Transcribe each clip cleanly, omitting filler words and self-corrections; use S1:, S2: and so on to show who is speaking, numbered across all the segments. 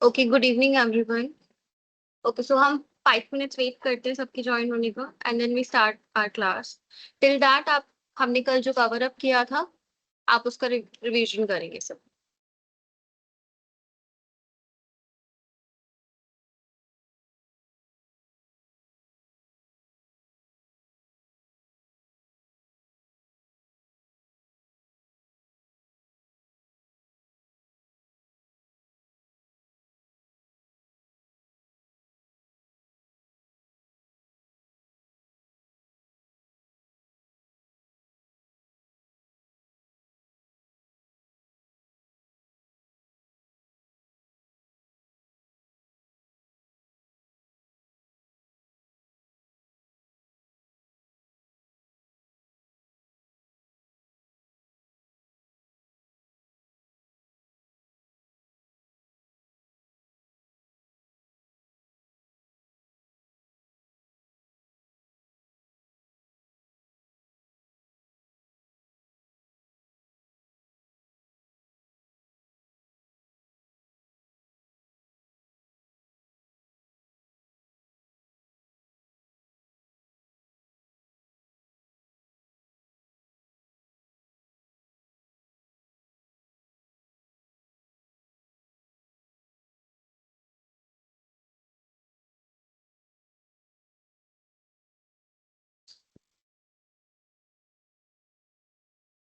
S1: Okay, good evening everyone. Okay, so हम 5 minutes wait करते हैं सबके ज्वाइन होने का and then we start our class. Till that आप हमने कल जो कवर अप किया था आप उसका रिवीजन करेंगे सब।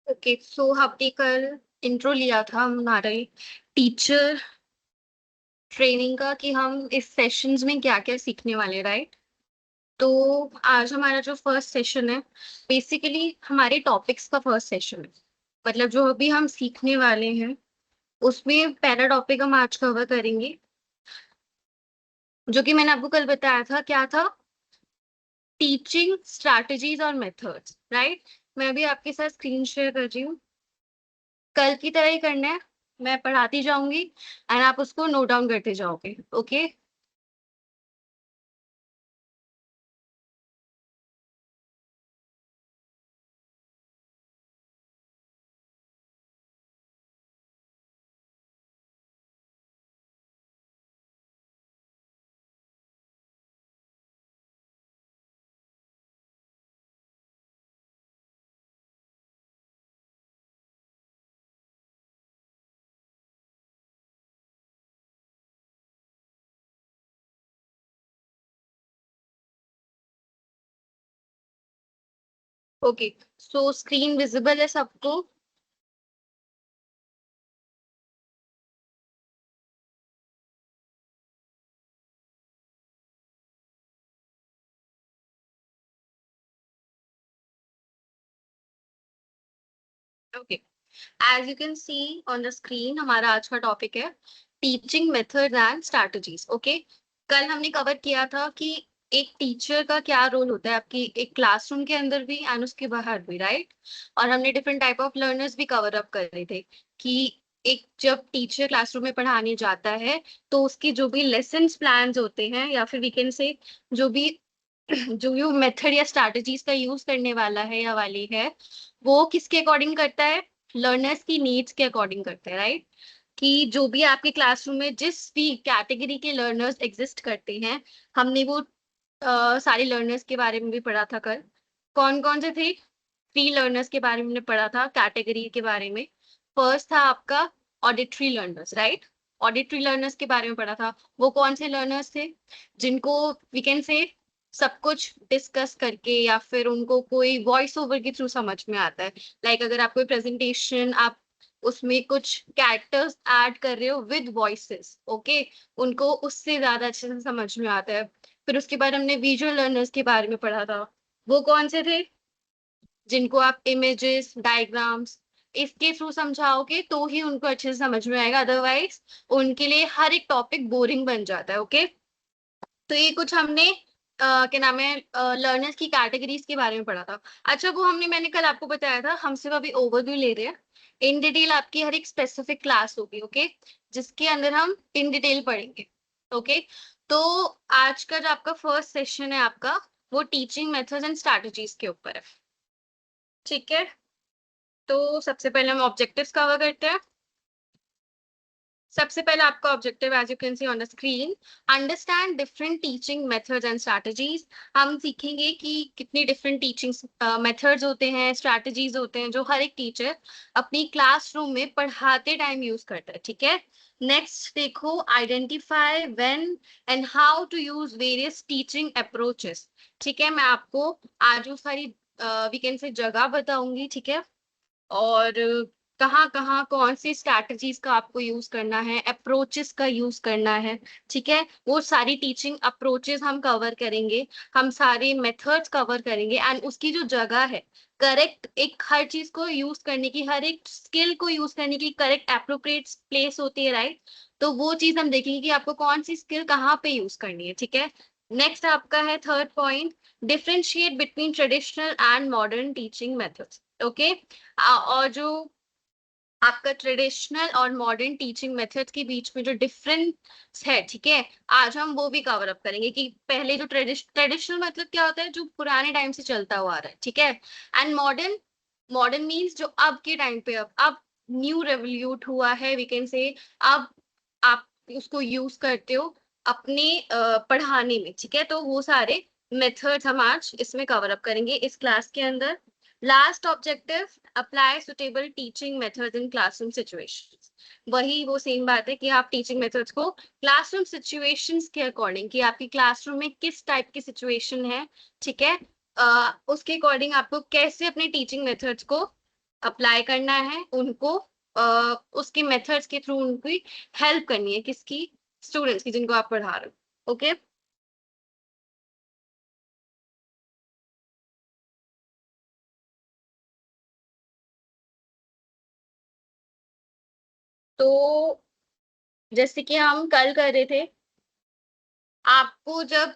S1: ओके, सो हमने कल इंट्रो लिया था हमारे टीचर ट्रेनिंग का कि हम इस सेशंस में क्या क्या सीखने वाले, राइट? तो आज हमारा जो फर्स्ट सेशन है बेसिकली हमारे टॉपिक्स का फर्स्ट सेशन है। मतलब जो अभी हम सीखने वाले हैं उसमें पहला टॉपिक हम आज कवर करेंगे, जो कि मैंने आपको कल बताया था क्या था। टीचिंग स्ट्रैटेजीज और मेथड्स, राइट? मैं अभी आपके साथ स्क्रीन शेयर कर रही हूँ। कल की तरह ही करना है, मैं पढ़ाती जाऊंगी एंड आप उसको नोट डाउन करते जाओगे। Okay, okay, so screen visible है सबको? Okay, as you can see on the screen हमारा आज का टॉपिक है teaching methods and strategies. Okay, कल हमने कवर किया था कि एक टीचर का क्या रोल होता है आपकी एक क्लासरूम के अंदर भी एंड उसके बाहर भी, राइट? और हमने डिफरेंट टाइप ऑफ लर्नर्स भी कवर अप कर रहे थे कि एक जब टीचर क्लासरूम में पढ़ाने जाता है तो उसके जो भी लेसन प्लान्स होते हैं या फिर वी कैन से जो भी जो भी मेथड या स्ट्रैटेजीज का यूज करने वाला है या वाली है वो किसके अकॉर्डिंग करता है? लर्नर्स की नीड्स के अकॉर्डिंग करते हैं, राइट? कि जो भी आपके क्लासरूम में जिस भी कैटेगरी के लर्नर्स एग्जिस्ट करते हैं, हमने वो सारे लर्नर्स के बारे में भी पढ़ा था कल। कौन कौन से थे? 3 लर्नर्स के बारे में हमने पढ़ा था, कैटेगरी के बारे में। फर्स्ट था आपका auditory learners, right? Auditory learners के बारे में पढ़ा था। वो कौन से लर्नर्स थे? जिनको वी कैन से सब कुछ डिस्कस करके या फिर उनको कोई वॉइस ओवर के थ्रू समझ में आता है। लाइक अगर आप कोई प्रेजेंटेशन आप उसमें कुछ कैरेक्टर्स ऐड कर रहे हो विद वॉइसेस, ओके, उनको उससे ज्यादा अच्छे से समझ में आता है। फिर उसके बाद हमने विजुअल लर्नर्स के बारे में पढ़ा था। वो कौन से थे? जिनको आप इमेजेस डायग्राम्स इसके थ्रू समझाओगे तो ही उनको अच्छे से समझ में आएगा, अदरवाइज उनके लिए हर एक टॉपिक बोरिंग बन जाता है। ओके, तो ये कुछ हमने क्या नाम है लर्नर्स की कैटेगरीज के बारे में पढ़ा था। अच्छा, वो हमने मैंने कल आपको बताया था हम सिर्फ अभी ओवरव्यू ले रहे हैं। इन डिटेल आपकी हर एक स्पेसिफिक क्लास होगी, ओके, जिसके अंदर हम इन डिटेल पढ़ेंगे। ओके, तो आज का जो आपका फर्स्ट सेशन है आपका वो टीचिंग मेथड्स एंड स्ट्रैटेजीज के ऊपर है। ठीक है, तो सबसे पहले हम ऑब्जेक्टिव्स कवर करते हैं। सबसे पहले आपका objective as you can see on the screen, understand different teaching methods and strategies. हम सीखेंगे कि कितनी डिफरेंट टीचिंग मेथड्स होते हैं, स्ट्रैटेजीज होते हैं जो हर एक टीचर अपनी क्लासरूम में पढ़ाते टाइम यूज करता है, ठीक है। नेक्स्ट देखो, identify when and how to use various teaching approaches. ठीक है, मैं आपको आज वो सारी वी कैन से जगह बताऊंगी, ठीक है, और कहाँ कहाँ कौन सी स्ट्रैटेजीज का आपको यूज करना है, अप्रोचेस का यूज करना है, ठीक है। वो सारी टीचिंग अप्रोचेस हम कवर करेंगे, हम सारे मेथड्स कवर करेंगे, एंड उसकी जो जगह है, करेक्ट एक हर चीज को यूज करने की, हर एक स्किल को यूज करने की करेक्ट एप्रोप्रिएट प्लेस होती है, राइट। तो वो चीज हम देखेंगे कि आपको कौन सी स्किल कहाँ पे यूज करनी है, ठीक है। नेक्स्ट आपका है third point, differentiate between traditional and modern teaching methods. Okay, और जो आपका ट्रेडिशनल और मॉडर्न टीचिंग मेथड के बीच में जो डिफरेंस है, ठीक है, आज हम वो भी कवर अप करेंगे कि पहले जो ट्रेडिशनल मेथड क्या होता है, जो पुराने टाइम से चलता हुआ आ रहा है, ठीक है, एंड मॉडर्न, मॉडर्न मीन्स जो अब के टाइम पे अब न्यू रेवोल्यूट हुआ है, वी कैन से, अब आप उसको यूज करते हो अपने पढ़ाने में, ठीक है। तो वो सारे मेथड्स हम आज इसमें कवर अप करेंगे इस क्लास के अंदर। Last objective, apply suitable teaching methods in classroom situations. वही वो सेम बात है कि आप टीचिंग मेथड्स को क्लासरूम सिचुएशंस के अकॉर्डिंग, कि आपकी क्लासरूम में किस टाइप की सिचुएशन है, ठीक है, उसके अकॉर्डिंग आपको कैसे अपने टीचिंग मेथड्स को अप्लाई करना है, उनको उसके मेथड्स के थ्रू उनकी हेल्प करनी है, किसकी, स्टूडेंट्स की जिनको आप पढ़ा रहे हो, ओके। तो जैसे कि हम कल कर रहे थे, आपको जब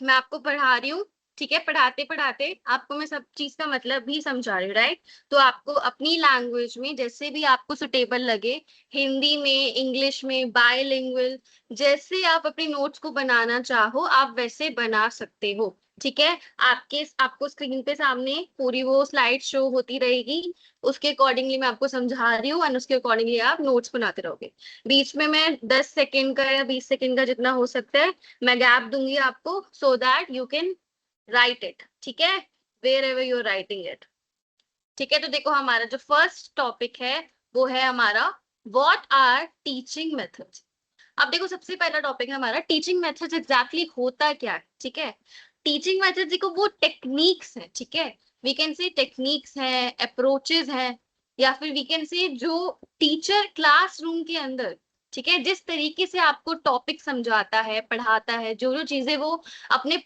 S1: मैं आपको पढ़ा रही हूँ, ठीक है, पढ़ाते पढ़ाते आपको मैं सब चीज का मतलब भी समझा रही हूँ, राइट। तो आपको अपनी लैंग्वेज में जैसे भी आपको सुटेबल लगे, हिंदी में, इंग्लिश में, बायलिंगुअल, जैसे आप अपने नोट्स को बनाना चाहो आप वैसे बना सकते हो, ठीक है। आपको स्क्रीन पे सामने पूरी वो स्लाइड शो होती रहेगी, उसके अकॉर्डिंगली मैं आपको समझा रही हूँ, एंड उसके अकॉर्डिंगली आप नोट्स बनाते रहोगे। बीच में मैं 10 सेकेंड का या 20 सेकेंड का जितना हो सकता है मैं गैप दूंगी आपको, so that you can write it, ठीक है, wherever you writing it, ठीक है। तो देखो हमारा जो फर्स्ट टॉपिक है वो है हमारा, व्हाट आर टीचिंग मेथड्स। अब देखो सबसे पहला टॉपिक है हमारा, टीचिंग मेथड्स एग्जैक्टली होता क्या है, ठीक है। टीचिंग मेथड्स देखो वो टेक्निक्स है, ठीक है, वी कैन से टेक्निक्स है, अप्रोचेस है, या फिर वी कैन से जो टीचर क्लासरूम के अंदर, ठीक है, जिस तरीके से आपको टॉपिक समझाता है, पढ़ाता है, जो जो चीजें वो अपने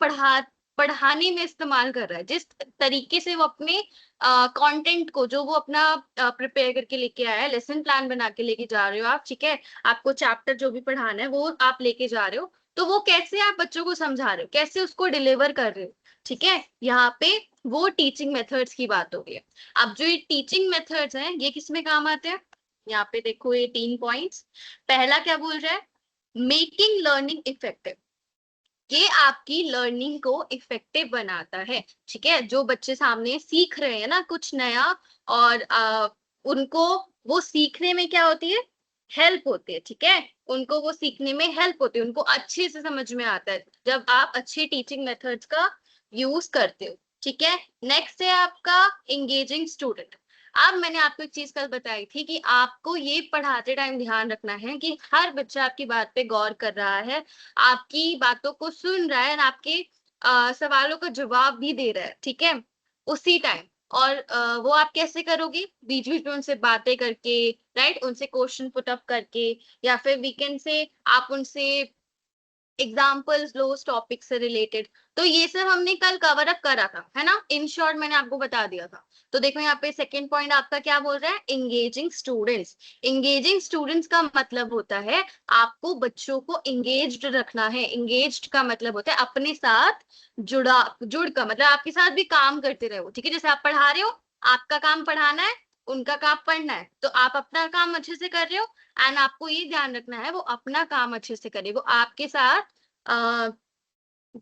S1: पढ़ाने में इस्तेमाल कर रहा है, जिस तरीके से वो अपने कंटेंट को, जो वो अपना प्रिपेयर करके लेके आया है, लेसन प्लान बना के लेके जा रहे हो आप, ठीक है, आपको चैप्टर जो भी पढ़ाना है वो आप लेके जा रहे हो, तो वो कैसे आप बच्चों को समझा रहे हो, कैसे उसको डिलीवर कर रहे हो, ठीक है, यहाँ पे वो टीचिंग मेथड्स की बात हो रही है। अब जो ये टीचिंग मेथड्स हैं ये किस में काम आते हैं, यहाँ पे देखो ये 3 पॉइंट्स। पहला क्या बोल रहा है, मेकिंग लर्निंग इफेक्टिव, ये आपकी लर्निंग को इफेक्टिव बनाता है, ठीक है। जो बच्चे सामने सीख रहे हैं ना कुछ नया, और उनको वो सीखने में क्या होती है, हेल्प होती है, ठीक है, उनको वो सीखने में हेल्प होती है, उनको अच्छे से समझ में आता है जब आप अच्छे टीचिंग मेथड्स का यूज करते हो, ठीक है। नेक्स्ट है आपका एंगेजिंग स्टूडेंट। अब मैंने आपको एक चीज कल बताई थी कि आपको ये पढ़ाते टाइम ध्यान रखना है कि हर बच्चा आपकी बात पे गौर कर रहा है, आपकी बातों को सुन रहा है, और आपके सवालों का जवाब भी दे रहा है, ठीक है, उसी टाइम। और वो आप कैसे करोगे, बीच बीच में उनसे बातें करके, राइट, उनसे क्वेश्चन पुट अप करके, या फिर वीकेंड से आप उनसे एग्जाम्पल्स लो उस टॉपिक से रिलेटेड। तो ये सब हमने कल कवर अप करा था, है ना, इन शॉर्ट मैंने आपको बता दिया था। तो देखो यहाँ पे सेकंड पॉइंट आपका क्या बोल रहा है, एंगेजिंग स्टूडेंट्स। एंगेजिंग स्टूडेंट्स का मतलब होता है आपको बच्चों को एंगेज्ड रखना है। एंगेज्ड का मतलब होता है अपने साथ जुड़ का मतलब आपके साथ भी काम करते रहो, ठीक है। जैसे आप पढ़ा रहे हो, आपका काम पढ़ाना है, उनका काम पढ़ना है, तो आप अपना काम अच्छे से कर रहे हो, एंड आपको ये ध्यान रखना है वो अपना काम अच्छे से करे, वो आपके साथ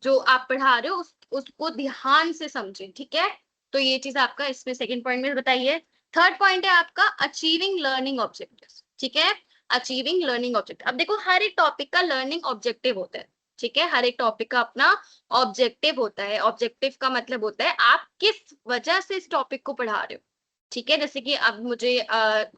S1: जो आप पढ़ा रहे हो उसको ध्यान से समझे, ठीक है। तो ये चीज आपका इसमें सेकंड पॉइंट में बताइए। थर्ड पॉइंट है आपका अचीविंग लर्निंग ऑब्जेक्टिव्स, ठीक है। Achieving learning objective. अब देखो हर एक टॉपिक का लर्निंग ऑब्जेक्टिव होता है, ठीक है, हर एक टॉपिक का अपना ऑब्जेक्टिव होता है। ऑब्जेक्टिव का मतलब होता है आप किस वजह से इस टॉपिक को पढ़ा रहे हो, ठीक है। जैसे कि अब मुझे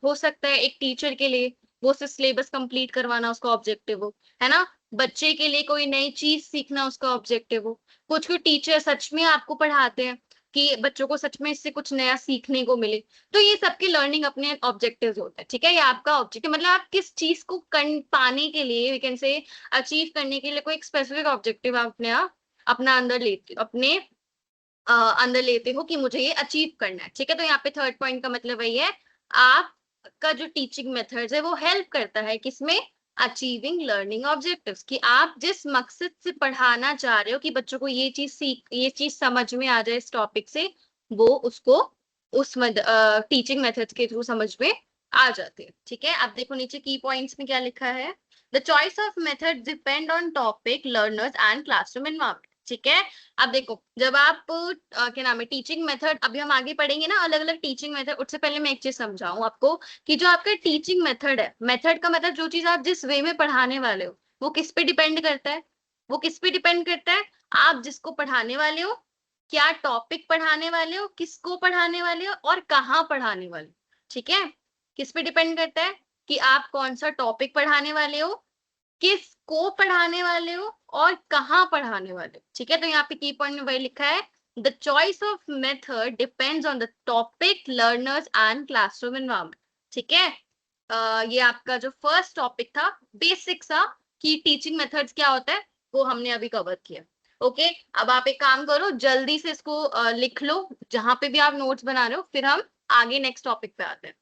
S1: हो सकता है एक टीचर के लिए वो सिर्फ सिलेबस कंप्लीट करवाना उसका ऑब्जेक्टिव हो, है ना। बच्चे के लिए कोई नई चीज सीखना उसका ऑब्जेक्टिव हो। कुछ कुछ टीचर सच में आपको पढ़ाते हैं कि बच्चों को सच में इससे कुछ नया सीखने को मिले। तो ये सबके लर्निंग अपने ऑब्जेक्टिव्स होते हैं, ठीक है। ये आपका ऑब्जेक्टिव मतलब आप किस चीज को पाने के लिए, वी कैन से अचीव करने के लिए कोई एक स्पेसिफिक ऑब्जेक्टिव आप अपने आप अपना अंदर लेते अपने अंदर लेते हो कि मुझे ये अचीव करना है, ठीक है। तो यहाँ पे थर्ड पॉइंट का मतलब वही है, आपका जो टीचिंग मेथड्स है वो हेल्प करता है किसमें, अचीविंग लर्निंग ऑब्जेक्टिव्स, कि आप जिस मकसद से पढ़ाना चाह रहे हो कि बच्चों को ये चीज समझ में आ जाए इस टॉपिक से, वो उसको उस टीचिंग मेथड्स के थ्रू समझ में आ जाते हैं, ठीक है। अब देखो नीचे की पॉइंट्स में क्या लिखा है, the choice of method depend on topic, learners and classroom environment, ठीक है। अब देखो जब आप क्या नाम है टीचिंग मेथड, अभी हम आगे पढ़ेंगे ना अलग अलग टीचिंग मेथड, उससे पहले मैं एक चीज समझाऊं आपको कि जो आपका टीचिंग मेथड है, मेथड का मतलब जो चीज आप जिस वे में पढ़ाने वाले हो वो किस पे डिपेंड करता है, वो किस पे डिपेंड करता है, आप जिसको पढ़ाने वाले हो, क्या टॉपिक पढ़ाने वाले हो, किसको पढ़ाने वाले हो और कहाँ पढ़ाने वाले हो, ठीक है। किस पे डिपेंड करता है कि आप कौन सा टॉपिक पढ़ाने वाले हो, किसको पढ़ाने वाले हो और कहाँ पढ़ाने वाले हो, ठीक है। तो यहाँ पे की पॉइंट में वही लिखा है, the choice of method depends on the topic, learners and classroom environment, ठीक है। ये आपका जो फर्स्ट टॉपिक था बेसिक सा कि टीचिंग मेथड्स क्या होता है वो हमने अभी कवर किया। ओके, अब आप एक काम करो जल्दी से इसको लिख लो जहां पे भी आप नोट्स बना रहे हो, फिर हम आगे नेक्स्ट टॉपिक पे आते हैं।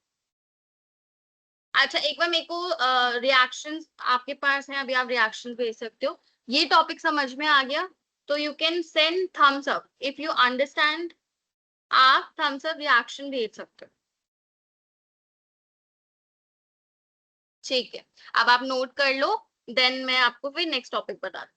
S1: अच्छा एक बार मेरे को रिएक्शन आपके पास है, अभी आप रिएक्शन भेज सकते हो। ये टॉपिक समझ में आ गया तो you can send thumbs up if you understand, आप थम्स अप रिएक्शन भेज सकते हो, ठीक है। अब आप नोट कर लो, देन मैं आपको फिर नेक्स्ट टॉपिक बता दूँ।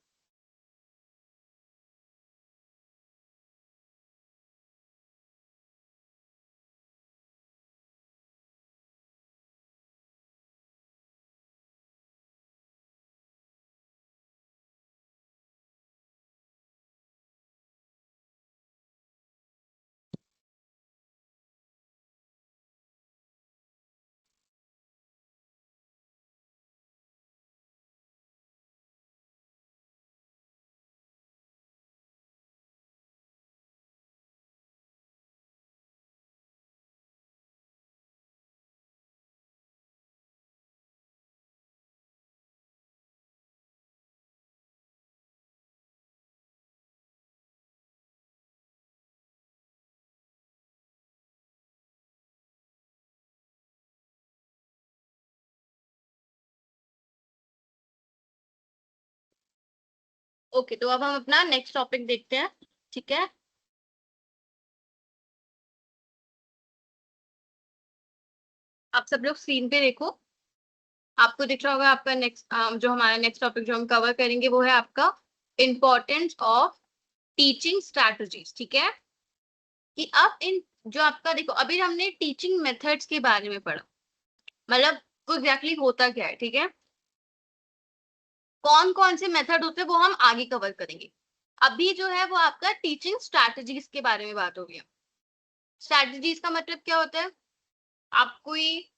S1: ओके तो अब हम अपना नेक्स्ट टॉपिक देखते हैं, ठीक है। आप सब लोग स्क्रीन पे देखो, आपको दिख रहा होगा आपका नेक्स्ट जो हमारा नेक्स्ट टॉपिक जो हम कवर करेंगे वो है आपका इम्पोर्टेंस ऑफ टीचिंग स्ट्रैटेजीज, ठीक है। कि अब इन जो आपका देखो अभी हमने टीचिंग मेथड्स के बारे में पढ़ा, मतलब वो एग्जैक्टली होता क्या है, ठीक है। कौन कौन से मेथड होते हैं वो हम आगे कवर करेंगे। अभी जो है वो आपका टीचिंग स्ट्रैटेजीज के बारे में बात हो गई है। स्ट्रैटेजीज का मतलब क्या होता है, आप कोई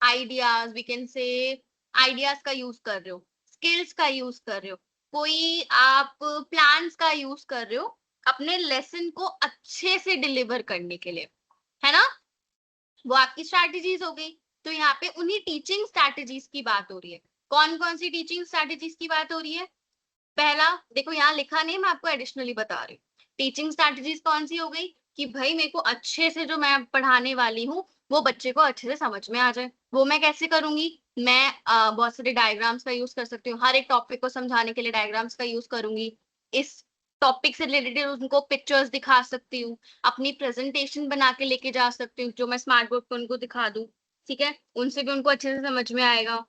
S1: ideas, we can say ideas का यूज कर रहे हो, स्किल्स का यूज कर रहे हो, कोई आप प्लान्स का यूज कर रहे हो अपने लेसन को अच्छे से डिलीवर करने के लिए, है ना। वो आपकी स्ट्रैटेजीज हो गई। तो यहाँ पे उन्हीं टीचिंग स्ट्रैटेजीज की बात हो रही है। कौन कौन सी टीचिंग स्ट्रैटेजीज की बात हो रही है, पहला देखो यहाँ लिखा नहीं, मैं आपको एडिशनली बता रही हूँ। टीचिंग स्ट्रैटेजीज कौन सी हो गई कि भाई मेरे को अच्छे से जो मैं पढ़ाने वाली हूँ वो बच्चे को अच्छे से समझ में आ जाए। वो मैं कैसे करूंगी, मैं बहुत सारे डायग्राम्स का यूज कर सकती हूँ, हर एक टॉपिक को समझाने के लिए डायग्राम्स का यूज करूंगी। इस टॉपिक से रिलेटेड उनको पिक्चर्स दिखा सकती हूँ, अपनी प्रेजेंटेशन बना के लेके जा सकती हूँ जो मैं स्मार्ट बोर्ड पे उनको दिखा दूँ, ठीक है। उनसे भी उनको अच्छे से समझ में आएगा।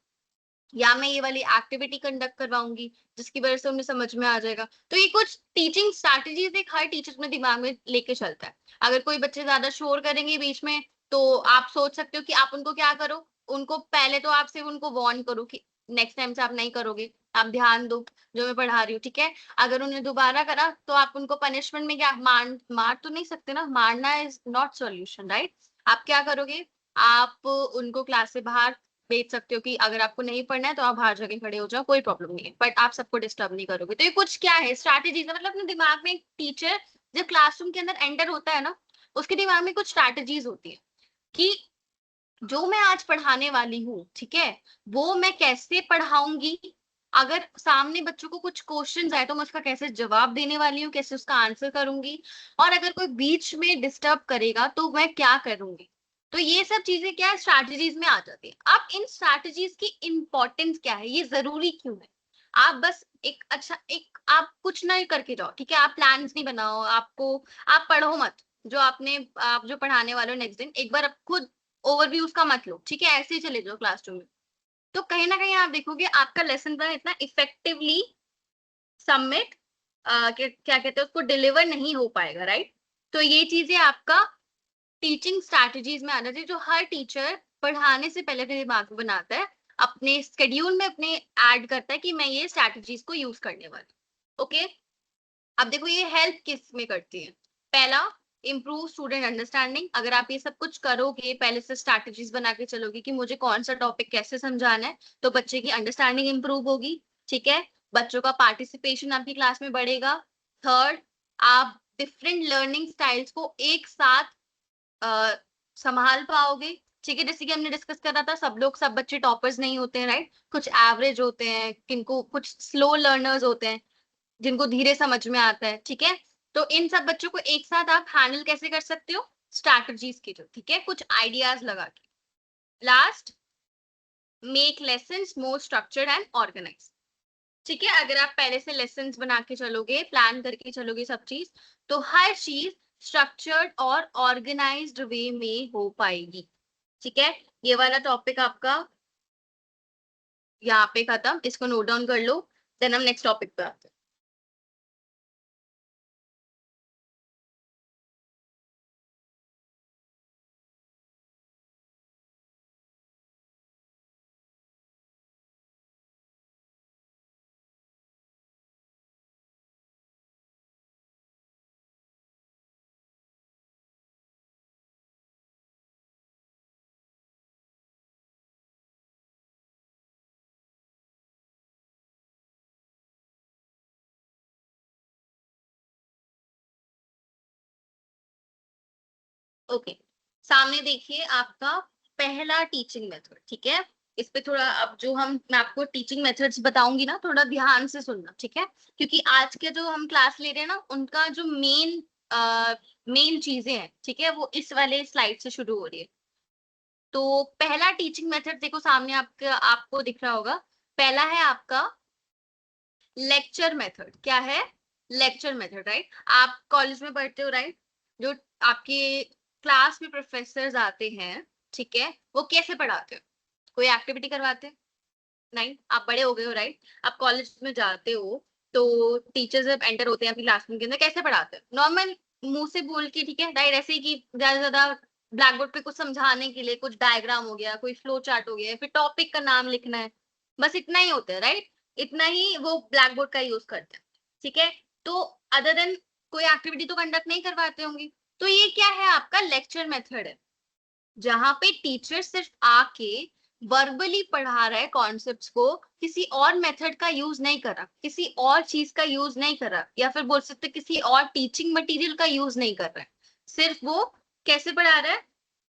S1: या मैं ये वाली एक्टिविटी कंडक्ट करवाऊंगी जिसकी वजह से उन्हें समझ में आ जाएगा। तो ये कुछ टीचिंग स्ट्रैटेजीज एक हर टीचर अपने दिमाग में लेके चलता है। अगर कोई बच्चे ज्यादा शोर करेंगे बीच में तो आप सोच सकते हो कि आप उनको क्या करो, उनको पहले तो आप सिर्फ उनको वार्न करो कि नेक्स्ट टाइम से आप नहीं करोगे, आप ध्यान दो जो मैं पढ़ा रही हूँ, ठीक है। अगर उन्हें दोबारा करा तो आप उनको पनिशमेंट में क्या, मार तो नहीं सकते ना, मारना इज नॉट सॉल्यूशन, राइट। आप क्या करोगे, आप उनको क्लास से बाहर भेज सकते हो कि अगर आपको नहीं पढ़ना है तो आप बाहर जाके खड़े हो जाओ, कोई प्रॉब्लम नहीं है, बट आप सबको डिस्टर्ब नहीं करोगे। तो ये कुछ क्या है, स्ट्रैटेजीज, मतलब अपने दिमाग में एक टीचर जब क्लासरूम के अंदर एंटर होता है ना, उसके दिमाग में कुछ स्ट्रैटेजीज होती है कि जो मैं आज पढ़ाने वाली हूँ, ठीक है, वो मैं कैसे पढ़ाऊंगी, अगर सामने बच्चों को कुछ क्वेश्चन आए तो मैं उसका कैसे जवाब देने वाली हूँ, कैसे उसका आंसर करूंगी, और अगर कोई बीच में डिस्टर्ब करेगा तो मैं क्या करूंगी। तो ये सब चीजें क्या है, स्ट्रैटेजीज में आ जाती है। अब इन स्ट्रैटेजीज की इंपॉर्टेंस क्या है, ये जरूरी क्यों है। आप बस एक अच्छा एक आप कुछ नहीं करके जाओ, ठीक है, आप प्लान्स नहीं बनाओ, आपको आप पढ़ो मत, जो आप जो पढ़ाने वाले हो नेक्स्ट दिन, एक बार आप खुद ओवरव्यू उसका मत लो, ठीक है, ऐसे ही चले जाओ क्लासरूम में। तो कहीं ना कहीं आप देखोगे आपका लेसन प्लान इतना इफेक्टिवली सबमिट क्या कहते हैं उसको डिलीवर नहीं हो पाएगा, राइट। तो ये चीजें आपका टीचिंग स्ट्रैटेजीज में आना चाहिए, जो हर टीचर पढ़ाने से पहले अपने दिमाग में बनाता है, अपने स्केड्यूल में अपने ऐड करता है कि मैं ये स्ट्रैटेजीज को यूज करने वाली। ओके, अब देखो ये हेल्प किस में करती है। पहला, इम्प्रूव स्टूडेंट अंडरस्टैंडिंग। अगर आप ये सब कुछ करोगे, पहले से स्ट्रैटेजीज बना के चलोगे कि मुझे कौन सा टॉपिक कैसे समझाना है, तो बच्चे की अंडरस्टैंडिंग इंप्रूव होगी, ठीक है। बच्चों का पार्टिसिपेशन आपकी क्लास में बढ़ेगा। थर्ड, आप डिफरेंट लर्निंग स्टाइल्स को एक साथ अ, संभाल पाओगे, ठीक है। जैसे कि हमने डिस्कस करा था, सब बच्चे टॉपर्स नहीं होते हैं, राइट, कुछ एवरेज होते हैं, किनको कुछ स्लो लर्नर्स होते हैं, जिनको धीरे समझ में आता है, ठीक है। तो इन सब बच्चों को एक साथ आप हैंडल कैसे कर सकते हो, स्ट्रैटेजीज के जो, ठीक है, कुछ आइडियाज लगा के। Last, make lessons more structured and organize, ठीक है। अगर आप पहले से लेसन्स बना के चलोगे, प्लान करके चलोगे सब चीज, तो हर चीज स्ट्रक्चर्ड और ऑर्गेनाइज्ड वे में हो पाएगी, ठीक है। ये वाला टॉपिक आपका यहाँ पे खत्म, इसको नोट डाउन कर लो, देन हम नेक्स्ट टॉपिक पे आते हैं। ओके, सामने देखिए आपका पहला टीचिंग मेथड, ठीक है। इस पे थोड़ा, अब जो मैं आपको टीचिंग मेथड्स बताऊंगी ना, थोड़ा ध्यान से सुनना, ठीक है, क्योंकि आज के जो हम क्लास ले रहे हैं ना, उनका जो मेन चीजें हैं, ठीक है, वो इस वाले स्लाइड से शुरू हो रही है। तो पहला टीचिंग मेथड देखो सामने आपको दिख रहा होगा। पहला है आपका लेक्चर मेथड। क्या है, लेक्चर मेथड, राइट। आप कॉलेज में पढ़ते हो, राइट, जो आपके क्लास में प्रोफेसर आते हैं, ठीक है, वो कैसे पढ़ाते हैं, कोई एक्टिविटी करवाते हैं, नहीं, आप बड़े हो गए हो, राइट, आप कॉलेज में जाते हो, तो टीचर जब एंटर होते हैं अपनी क्लासरूम के अंदर कैसे पढ़ाते हैं, नॉर्मल मुंह से बोल के, ठीक है, राइट, ऐसे ही कि ज्यादा से ज्यादा ब्लैक बोर्ड पे कुछ समझाने के लिए कुछ डायग्राम हो गया, कोई फ्लो चार्ट हो गया, फिर टॉपिक का नाम लिखना है, बस इतना ही होता है, राइट। इतना ही वो ब्लैक बोर्ड का यूज करते हैं, ठीक है। तो अदर देन कोई एक्टिविटी तो कंडक्ट नहीं करवाते होंगे। तो ये क्या है, आपका लेक्चर मेथड है, जहां पे टीचर सिर्फ आके वर्बली पढ़ा रहा है कॉन्सेप्ट्स को, किसी और मेथड का यूज नहीं कर रहा, किसी और चीज का यूज नहीं कर रहा, या फिर बोल सकते किसी और टीचिंग मटेरियल का यूज नहीं कर रहा है, सिर्फ वो कैसे पढ़ा रहा है,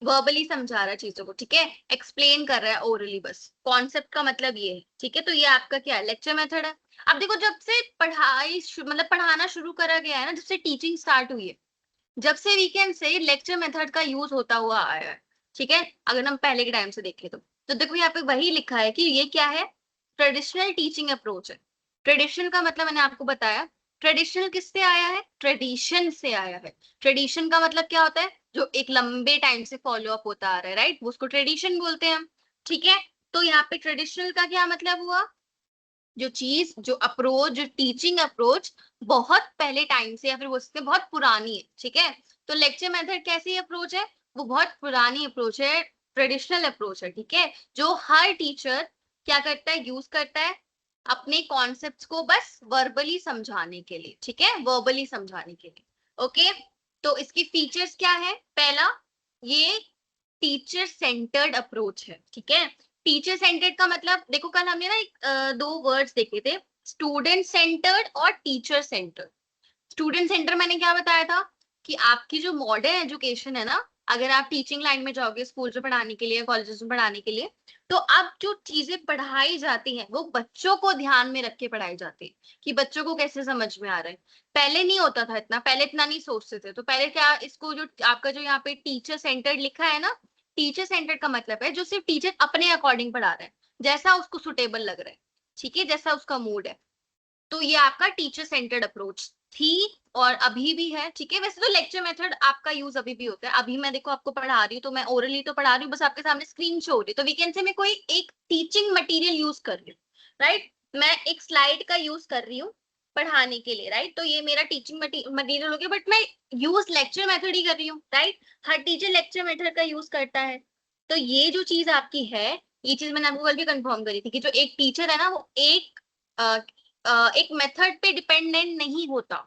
S1: वर्बली समझा रहा है चीजों को, ठीक है, एक्सप्लेन कर रहा है ओरली, बस कॉन्सेप्ट का मतलब ये है, ठीक है। तो ये आपका क्या है, लेक्चर मेथड है। अब देखो, जब से मतलब पढ़ाना शुरू करा गया है ना, जब से टीचिंग स्टार्ट हुई है, जब से वीकेंड से लेक्चर मेथड का यूज होता हुआ आया है, ठीक है। अगर हम पहले के टाइम से देखें तो देखो यहाँ पे वही लिखा है कि ये क्या है, ट्रेडिशनल टीचिंग अप्रोच है। ट्रेडिशनल का मतलब मैंने आपको बताया, ट्रेडिशनल किससे आया है, ट्रेडिशन से आया है। ट्रेडिशन का मतलब क्या होता है, जो एक लंबे टाइम से फॉलो अप होता आ रहा है, राइट, उसको ट्रेडिशन बोलते हैं हम, ठीक है। तो यहाँ पे ट्रेडिशनल का क्या मतलब हुआ, जो चीज, जो अप्रोच, जो टीचिंग अप्रोच बहुत पहले टाइम से, या फिर उससे बहुत पुरानी है, ठीक है। तो लेक्चर मेथड कैसी अप्रोच है, वो बहुत पुरानी अप्रोच है, ट्रेडिशनल अप्रोच है, ठीक है, जो हर टीचर क्या करता है, यूज करता है अपने कॉन्सेप्ट्स को बस वर्बली समझाने के लिए, ठीक है, वर्बली समझाने के लिए। ओके, तो इसकी फीचर्स क्या है? पहला, ये टीचर सेंटर्ड अप्रोच है, ठीक है। टीचर सेंटर्ड का मतलब देखो, कल हमने ना दो वर्ड्स देखे थे, स्टूडेंट सेंटर्ड और टीचर सेंटर्ड। स्टूडेंट सेंटर मैंने क्या बताया था कि आपकी जो मॉडर्न एजुकेशन है ना, अगर आप टीचिंग लाइन में जाओगे, स्कूल में पढ़ाने के लिए, कॉलेजेस में पढ़ाने के लिए, तो अब जो चीजें पढ़ाई जाती हैं वो बच्चों को ध्यान में रख के पढ़ाई जाती है कि बच्चों को कैसे समझ में आ रहा है। पहले नहीं होता था इतना, पहले इतना नहीं सोचते थे। तो पहले क्या, इसको जो आपका जो यहाँ पे टीचर सेंटर्ड लिखा है ना, टीचर सेंटर्ड का मतलब है जो सिर्फ टीचर अपने अकॉर्डिंग पढ़ा रहा है, जैसा उसको सुटेबल लग रहा है, ठीक है, जैसा उसका मूड है। तो ये आपका टीचर सेंटर्ड अप्रोच थी और अभी भी है, ठीक है। वैसे तो लेक्चर मेथड आपका यूज अभी भी होता है। अभी मैं देखो आपको पढ़ा रही हूँ, तो मैं ओरली तो पढ़ा रही हूँ, बस आपके सामने स्क्रीन शो हो रही है, तो वी कैन से मैं कोई एक टीचिंग मटेरियल यूज कर रही हूँ, राइट। मैं एक स्लाइड का यूज कर रही हूँ पढ़ाने के लिए, राइट, तो ये मेरा टीचिंग मटेरियल हो गया, बट मैं यूज लेक्चर मेथड ही कर रही हूँ, राइट। हर टीचर लेक्चर मेथड का यूज करता है। तो ये जो चीज आपकी है, ये चीज मैंने आपको कल भी कंफर्म करी थी कि जो एक टीचर है ना, वो एक मेथड पे डिपेंडेंट नहीं होता,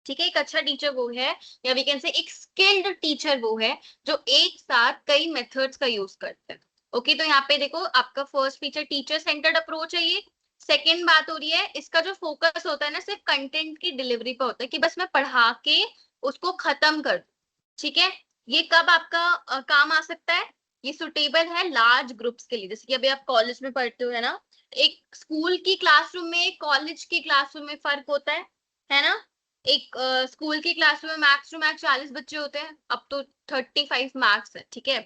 S1: ठीक है। एक अच्छा टीचर वो है, या वी कैन से एक स्किल्ड टीचर वो है जो एक साथ कई मेथड्स का यूज करते हैं। ओके, तो यहाँ पे देखो आपका first feature teacher centred approach है ये। सेकेंड बात हो रही है, इसका जो फोकस होता है ना, सिर्फ कंटेंट की डिलीवरी पे होता है कि बस मैं पढ़ा के उसको खत्म कर दूं, ठीक है। ये कब आपका काम आ सकता है? ये सुटेबल है लार्ज ग्रुप्स के लिए, जैसे कि अभी आप कॉलेज में पढ़ते हो, है ना। एक स्कूल की क्लासरूम में, एक कॉलेज की क्लासरूम में फर्क होता है ना। एक स्कूल की क्लासरूम में मैक्स टू मैक्स 40 बच्चे होते हैं, अब तो 35 मैक्स है, ठीक है।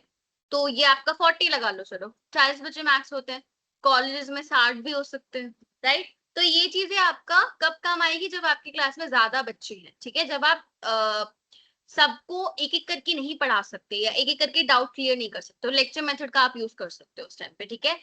S1: तो ये आपका 40 लगा लो, चलो 40 बच्चे मैक्स होते हैं। कॉलेजेस में 60 भी हो सकते हैं, राइट। तो ये चीजें आपका कब काम आएगी? जब आपकी क्लास में ज्यादा बच्चे हैं, ठीक है, जब आप सबको एक एक करके नहीं पढ़ा सकते या एक एक करके डाउट क्लियर नहीं कर सकते, तो लेक्चर मेथड का आप यूज कर सकते हो उस टाइम पे, ठीक है।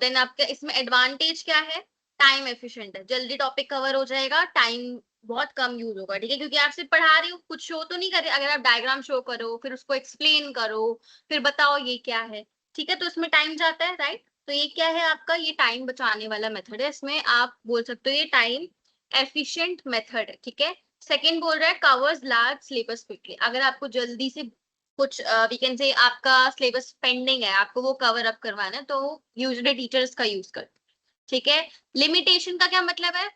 S1: देन आपका इसमें एडवांटेज क्या है? टाइम एफिशिएंट है, जल्दी टॉपिक कवर हो जाएगा, टाइम बहुत कम यूज होगा, ठीक है, क्योंकि आप सिर्फ पढ़ा रही हो, कुछ शो तो नहीं कर रहे। अगर आप डायग्राम शो करो, फिर उसको एक्सप्लेन करो, फिर बताओ ये क्या है, ठीक है, तो इसमें टाइम जाता है, राइट। तो ये क्या है आपका? ये टाइम बचाने वाला मेथड है, इसमें आप बोल सकते हो ये टाइम एफिशिएंट मेथड है, ठीक है। सेकंड बोल रहा है कवर्स लार्ज सिलेबस क्विकली। अगर आपको जल्दी से कुछ वी कैन से आपका सिलेबस पेंडिंग है, आपको वो कवर अप करवाना है, तो यूजुअली टीचर्स का यूज करते हैं, ठीक है। लिमिटेशन का क्या मतलब है?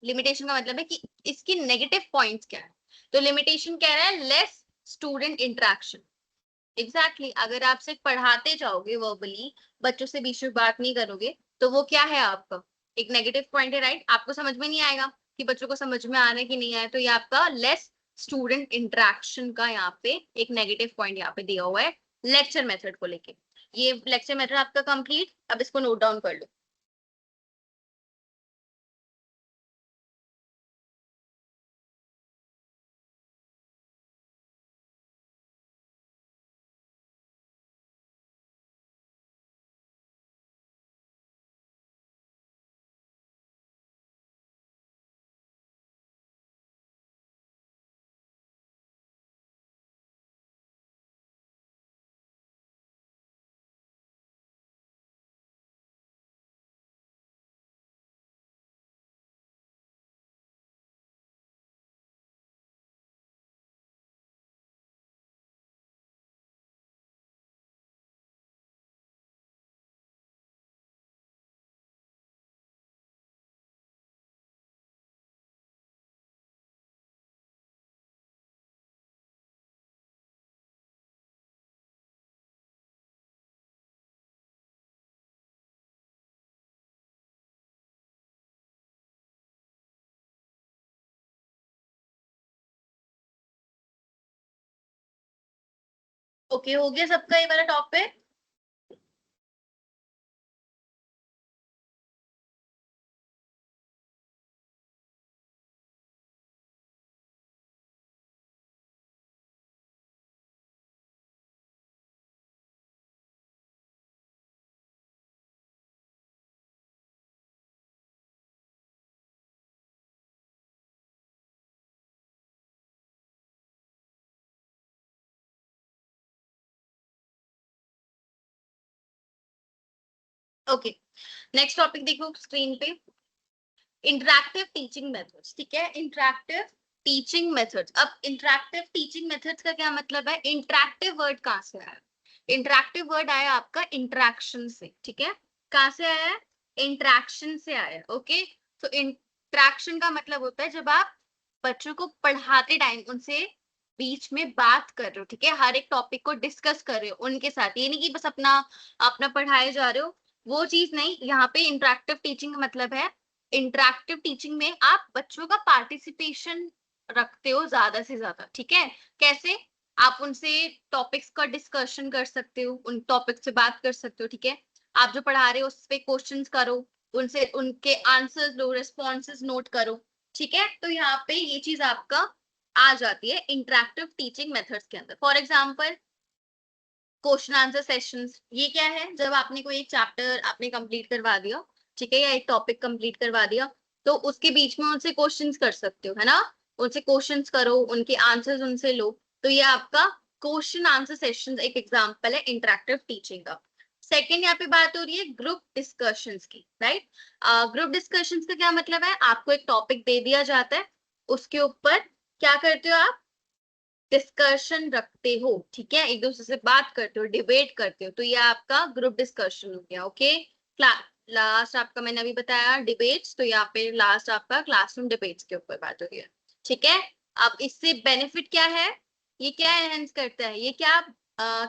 S1: लिमिटेशन का मतलब है कि इसकी नेगेटिव पॉइंट्स क्या है। तो लिमिटेशन कह रहा है लेस स्टूडेंट इंटरेक्शन। एग्जैक्टली अगर आप सिर्फ पढ़ाते जाओगे वर्बली, बच्चों से बीच में बात नहीं करोगे, तो वो क्या है आपका? एक नेगेटिव पॉइंट है, राइट। आपको समझ में नहीं आएगा कि बच्चों को समझ में आ रहा है कि नहीं आया, तो ये आपका लेस स्टूडेंट इंटरेक्शन का यहाँ पे एक नेगेटिव पॉइंट यहाँ पे दिया हुआ है लेक्चर मेथड को लेके। ये लेक्चर मेथड आपका कंप्लीट, अब इसको नोट डाउन कर लो। ओके, हो गया सबका ये वाला टॉप पे? ओके, नेक्स्ट टॉपिक देखो स्क्रीन पे, इंटरैक्टिव टीचिंग मेथड्स। ठीक है, इंटरैक्टिव टीचिंग मेथड्स। अब इंटरैक्टिव टीचिंग मेथड्स का क्या मतलब है? इंटरैक्टिव वर्ड कहाँ से आया? इंटरैक्टिव वर्ड आया आपका इंटरैक्शन से। ठीक है, कहाँ से आया? इंटरैक्शन से आया। ओके, तो इंटरैक्शन का मतलब होता है जब आप बच्चों को पढ़ाते टाइम उनसे बीच में बात कर रहे हो। ठीक है, हर एक टॉपिक को डिस्कस कर रहे हो उनके साथ, ये नहीं कि बस अपना अपना पढ़ाए जा रहे हो, वो चीज नहीं। यहाँ पे इंटरैक्टिव टीचिंग का मतलब है, इंटरैक्टिव टीचिंग में आप बच्चों का पार्टिसिपेशन रखते हो ज्यादा से ज्यादा। ठीक है, कैसे? आप उनसे टॉपिक्स का डिस्कशन कर सकते हो, उन टॉपिक से बात कर सकते हो। ठीक है, आप जो पढ़ा रहे हो उस पे क्वेश्चंस करो, उनसे उनके आंसर्स लो, रिस्पॉन्सेज नोट करो। ठीक है, तो यहाँ पे ये चीज आपका आ जाती है इंटरैक्टिव टीचिंग मेथड्स के अंदर। For example question answer sessions, ये क्या है? जब आपने कोई एक चैप्टर आपने कंप्लीट करवा दिया, ठीक है, या एक टॉपिक कंप्लीट करवा दिया, तो उसके बीच में उनसे क्वेश्चंस कर सकते हो, है ना? उनसे क्वेश्चंस करो, उनके आंसर्स उनसे लो। तो ये आपका क्वेश्चन आंसर सेशन एक एग्जांपल है इंटरैक्टिव टीचिंग का। सेकेंड, यहाँ पे बात हो रही है ग्रुप डिस्कशंस की, राइट? ग्रुप डिस्कशंस का क्या मतलब है? आपको एक टॉपिक दे दिया जाता है, उसके ऊपर क्या करते हो आप? डिस्कशन रखते हो। ठीक है, एक दूसरे से बात करते हो, डिबेट करते हो, तो ये आपका ग्रुप डिस्कशन हो गया। ओके, लास्ट आपका मैंने अभी बताया डिबेट्स, तो यहाँ पे लास्ट आपका क्लासरूम डिबेट्स के ऊपर बात हो रही है। ठीक है, अब इससे बेनिफिट क्या है? ये क्या एनहेंस करता है? ये क्या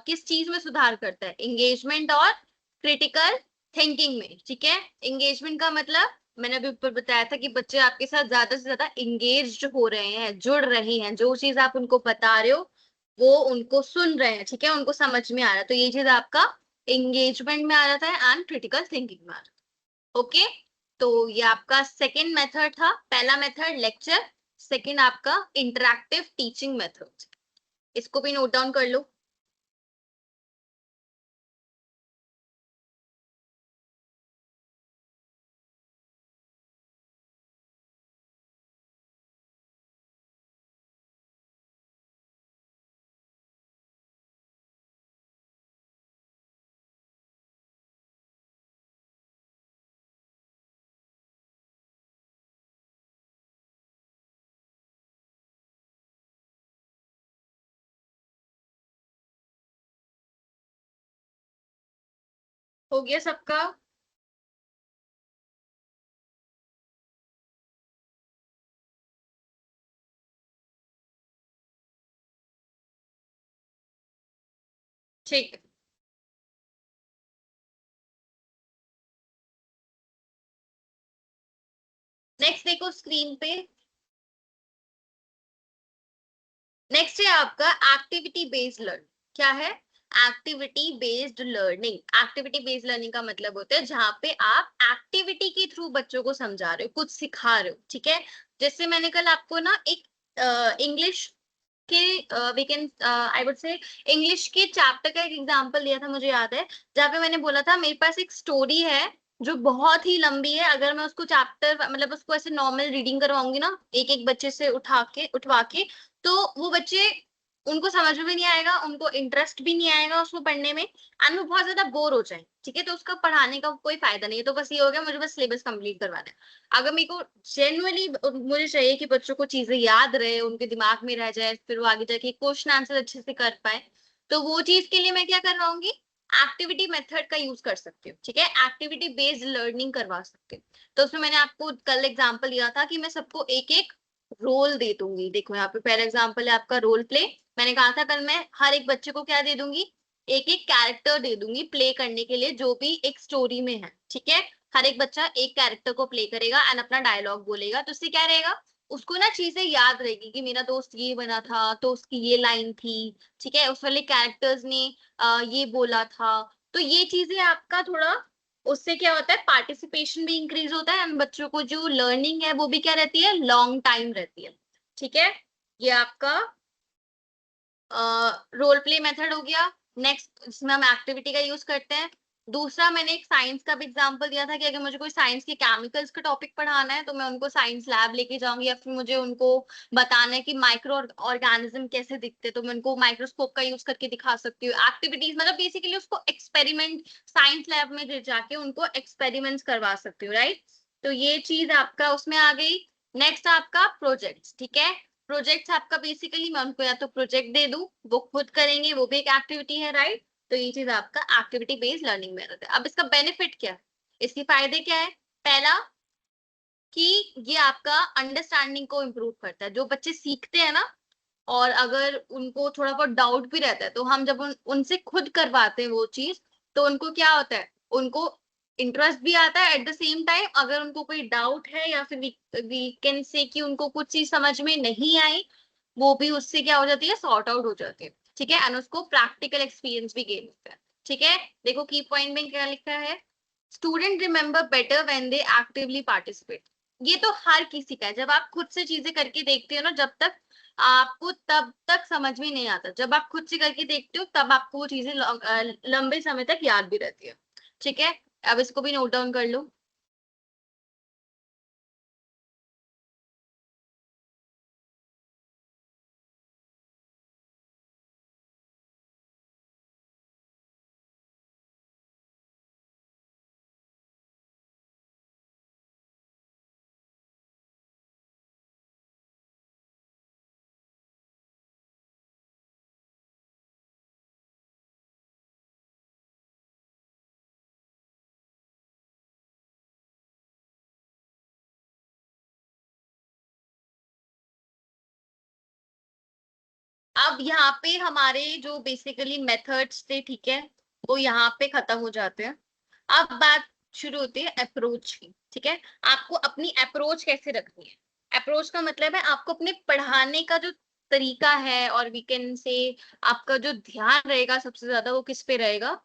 S1: किस चीज में सुधार करता है? एंगेजमेंट और क्रिटिकल थिंकिंग में। ठीक है, एंगेजमेंट का मतलब मैंने अभी ऊपर बताया था कि बच्चे आपके साथ ज्यादा से ज्यादा एंगेज हो रहे हैं, जुड़ रहे हैं, जो चीज आप उनको बता रहे हो वो उनको सुन रहे हैं। ठीक है, उनको समझ में आ रहा है, तो ये चीज आपका एंगेजमेंट में आ जाता है एंड क्रिटिकल थिंकिंग में आ जाता है। ओके, तो ये आपका सेकेंड मेथड था। पहला मेथड लेक्चर, सेकेंड आपका इंटरैक्टिव टीचिंग मेथड। इसको भी नोट डाउन कर लो। हो गया सबका? ठीक है, नेक्स्ट देखो स्क्रीन पे। नेक्स्ट है आपका एक्टिविटी बेस्ड लर्निंग। क्या है? Activity based learning. Activity based learning का मतलब होता है जहां पे आप एक्टिविटी के थ्रू बच्चों को समझा रहे हो, कुछ सिखा रहे हो। ठीक है, जैसे मैंने कल आपको ना एक इंग्लिश के we can I would say English के चैप्टर का एक एग्जांपल दिया था, मुझे याद है, जहाँ पे मैंने बोला था मेरे पास एक स्टोरी है जो बहुत ही लंबी है, अगर मैं उसको चैप्टर मतलब उसको ऐसे नॉर्मल रीडिंग करवाऊंगी ना एक एक बच्चे से उठवा के, तो वो बच्चे उनको समझ में भी नहीं आएगा, उनको इंटरेस्ट भी नहीं आएगा उसको पढ़ने में, एंड वो बहुत ज्यादा बोर हो जाए। ठीक है, तो उसका पढ़ाने का कोई फायदा नहीं है। तो बस ये हो गया, मुझे बस सिलेबस कंप्लीट करवाना है। अगर मेरे को जेन्युइनली मुझे चाहिए कि बच्चों को चीजें याद रहे, उनके दिमाग में रह जाए, फिर वो आगे जाके क्वेश्चन आंसर अच्छे से कर पाए, तो वो चीज के लिए मैं क्या करवाऊंगी? एक्टिविटी मेथड का यूज कर सकती हूँ। ठीक है, एक्टिविटी बेस्ड लर्निंग करवा सकते हो। तो उसमें मैंने आपको कल एग्जांपल दिया था कि मैं सबको एक एक रोल दे दूंगी। देखो यहाँ पे पहला एग्जांपल है आपका रोल प्ले। मैंने कहा था कल मैं हर एक बच्चे को क्या दे दूंगी? एक एक कैरेक्टर दे दूंगी प्ले करने के लिए, जो भी एक स्टोरी में है। ठीक है, हर एक बच्चा एक कैरेक्टर को प्ले करेगा एंड अपना डायलॉग बोलेगा, तो उससे क्या रहेगा? उसको ना चीजें याद रहेगी कि मेरा दोस्त ये बना था तो उसकी ये लाइन थी। ठीक है, उस वाले कैरेक्टर्स ने ये बोला था। तो ये चीजें आपका थोड़ा, उससे क्या होता है? पार्टिसिपेशन भी इंक्रीज होता है एंड बच्चों को जो लर्निंग है वो भी क्या रहती है? लॉन्ग टाइम रहती है। ठीक है, ये आपका रोल प्ले मेथड हो गया। नेक्स्ट इसमें हम एक्टिविटी का यूज करते हैं। दूसरा मैंने एक साइंस का भी एग्जांपल दिया था कि अगर मुझे कोई साइंस के केमिकल्स का टॉपिक पढ़ाना है तो मैं उनको साइंस लैब लेके जाऊंगी, या फिर मुझे उनको बताना है कि माइक्रो ऑर्गेनिज्म कैसे दिखते हैं तो मैं उनको माइक्रोस्कोप का यूज करके दिखा सकती हूँ। एक्टिविटीज मतलब बेसिकली उसको एक्सपेरिमेंट साइंस लैब में ले जाके उनको एक्सपेरिमेंट्स करवा सकती हूँ, राइट। तो ये चीज आपका उसमें आ गई। नेक्स्ट आपका प्रोजेक्ट्स, ठीक है। प्रोजेक्ट्स आपका बेसिकली मैं उनको या तो प्रोजेक्ट दे दूं, वो खुद करेंगे, वो भी एक एक्टिविटी है, राइट। तो ये चीज आपका एक्टिविटी बेस्ड लर्निंग मेथड है। अब इसका बेनिफिट क्या है, इसके फायदे क्या है। पहला कि ये आपका अंडरस्टैंडिंग को इम्प्रूव करता है। जो बच्चे सीखते हैं ना, और अगर उनको थोड़ा बहुत डाउट भी रहता है तो हम जब उनसे खुद करवाते हैं वो चीज, तो उनको क्या होता है, उनको इंटरेस्ट भी आता है। एट द सेम टाइम अगर उनको कोई डाउट है या फिर वी कैन से कि उनको कुछ चीज समझ में नहीं आई, वो भी उससे क्या हो जाती है, सॉर्ट आउट हो जाती है, ठीक है। एंड उसको प्रैक्टिकल एक्सपीरियंस भी गेन होता है, ठीक है। देखो की पॉइंट में क्या लिखा है, student remember better when they actively participate. ये तो हर किसी का है, जब आप खुद से चीजें करके देखते हो ना, जब तक आपको तब तक समझ में नहीं आता, जब आप खुद से करके देखते हो तब आपको वो चीजें लंबे समय तक याद भी रहती है, ठीक है। अब इसको भी नोट डाउन कर लो। अब यहाँ पे हमारे जो बेसिकली मेथड्स थे, ठीक है, वो यहाँ पे खत्म हो जाते हैं। अब बात शुरू होती है अप्रोच की, ठीक है। आपको अपनी अप्रोच कैसे रखनी है। अप्रोच का मतलब है आपको अपने पढ़ाने का जो तरीका है, और वी कैन से आपका जो ध्यान रहेगा सबसे ज्यादा वो किस पे रहेगा,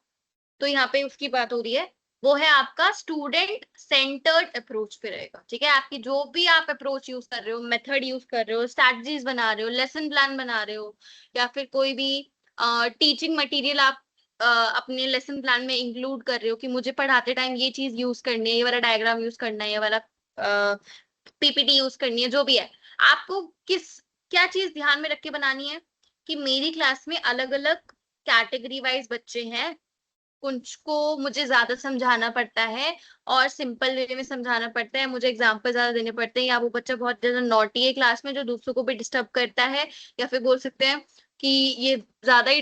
S1: तो यहाँ पे उसकी बात हो रही है। वो है आपका स्टूडेंट सेंटर्ड अप्रोच पे रहेगा, ठीक है। आपकी जो भी आप अप्रोच यूज कर रहे हो, मेथड यूज कर रहे हो, स्ट्रैटेजीज बना रहे हो, लेसन प्लान बना रहे हो, या फिर कोई भी टीचिंग मटेरियल आप अपने लेसन प्लान में इंक्लूड कर रहे हो कि मुझे पढ़ाते टाइम ये चीज यूज करनी है, ये वाला डायग्राम यूज करना है, ये वाला पीपीटी यूज करनी है, जो भी है, आपको किस क्या चीज ध्यान में रख के बनानी है कि मेरी क्लास में अलग अलग कैटेगरी वाइज बच्चे हैं, कुछ को मुझे ज्यादा समझाना पड़ता है और सिंपल वे में समझाना पड़ता है, मुझे एग्जाम्पल ज्यादा देने पड़ते हैं, या वो बच्चा बहुत ज्यादा नॉटी है क्लास में जो दूसरों को भी डिस्टर्ब करता है, या फिर बोल सकते हैं कि ये ज्यादा ही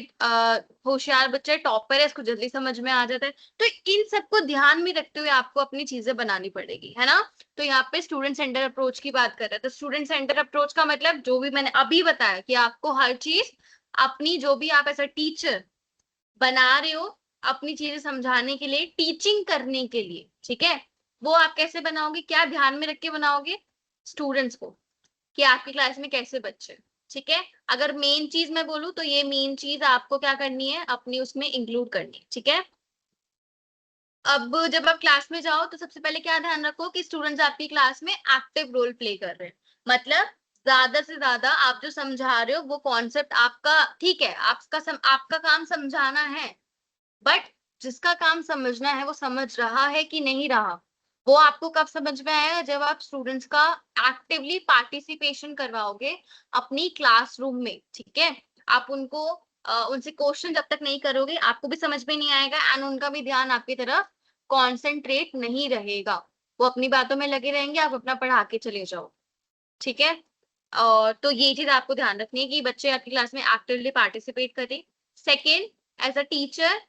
S1: होशियार बच्चा है, टॉपर है, इसको जल्दी समझ में आ जाता है। तो इन सबको ध्यान में रखते हुए आपको अपनी चीजें बनानी पड़ेगी, है ना। तो यहाँ पे स्टूडेंट सेंटर अप्रोच की बात कर रहे हैं, तो स्टूडेंट सेंटर अप्रोच का मतलब जो भी मैंने अभी बताया कि आपको हर चीज अपनी जो भी आप ऐसा टीचर बना रहे हो अपनी चीजें समझाने के लिए, टीचिंग करने के लिए, ठीक है, वो आप कैसे बनाओगे, क्या ध्यान में रख के बनाओगे, स्टूडेंट्स को, कि आपकी क्लास में कैसे बच्चे हैं, ठीक है। अगर मेन चीज मैं बोलूँ तो ये मेन चीज आपको क्या करनी है, अपनी उसमें इंक्लूड करनी है, ठीक है। अब जब आप क्लास में जाओ तो सबसे पहले क्या ध्यान रखो कि स्टूडेंट्स आपकी क्लास में एक्टिव रोल प्ले कर रहे हैं। मतलब ज्यादा से ज्यादा आप जो समझा रहे हो वो कॉन्सेप्ट आपका ठीक है, आपका काम समझाना है, बट जिसका काम समझना है वो समझ रहा है कि नहीं रहा, वो आपको कब समझ में आएगा, जब आप स्टूडेंट्स का एक्टिवली पार्टिसिपेशन करवाओगे अपनी क्लासरूम में, ठीक है। आप उनको उनसे क्वेश्चन जब तक नहीं करोगे आपको भी समझ में नहीं आएगा, एंड उनका भी ध्यान आपकी तरफ कॉन्सेंट्रेट नहीं रहेगा, वो अपनी बातों में लगे रहेंगे, आप अपना पढ़ा के चले जाओ, ठीक है। और तो ये चीज आपको ध्यान रखनी है कि बच्चे आपकी क्लास में एक्टिवली पार्टिसिपेट करें। सेकेंड, एज अ टीचर,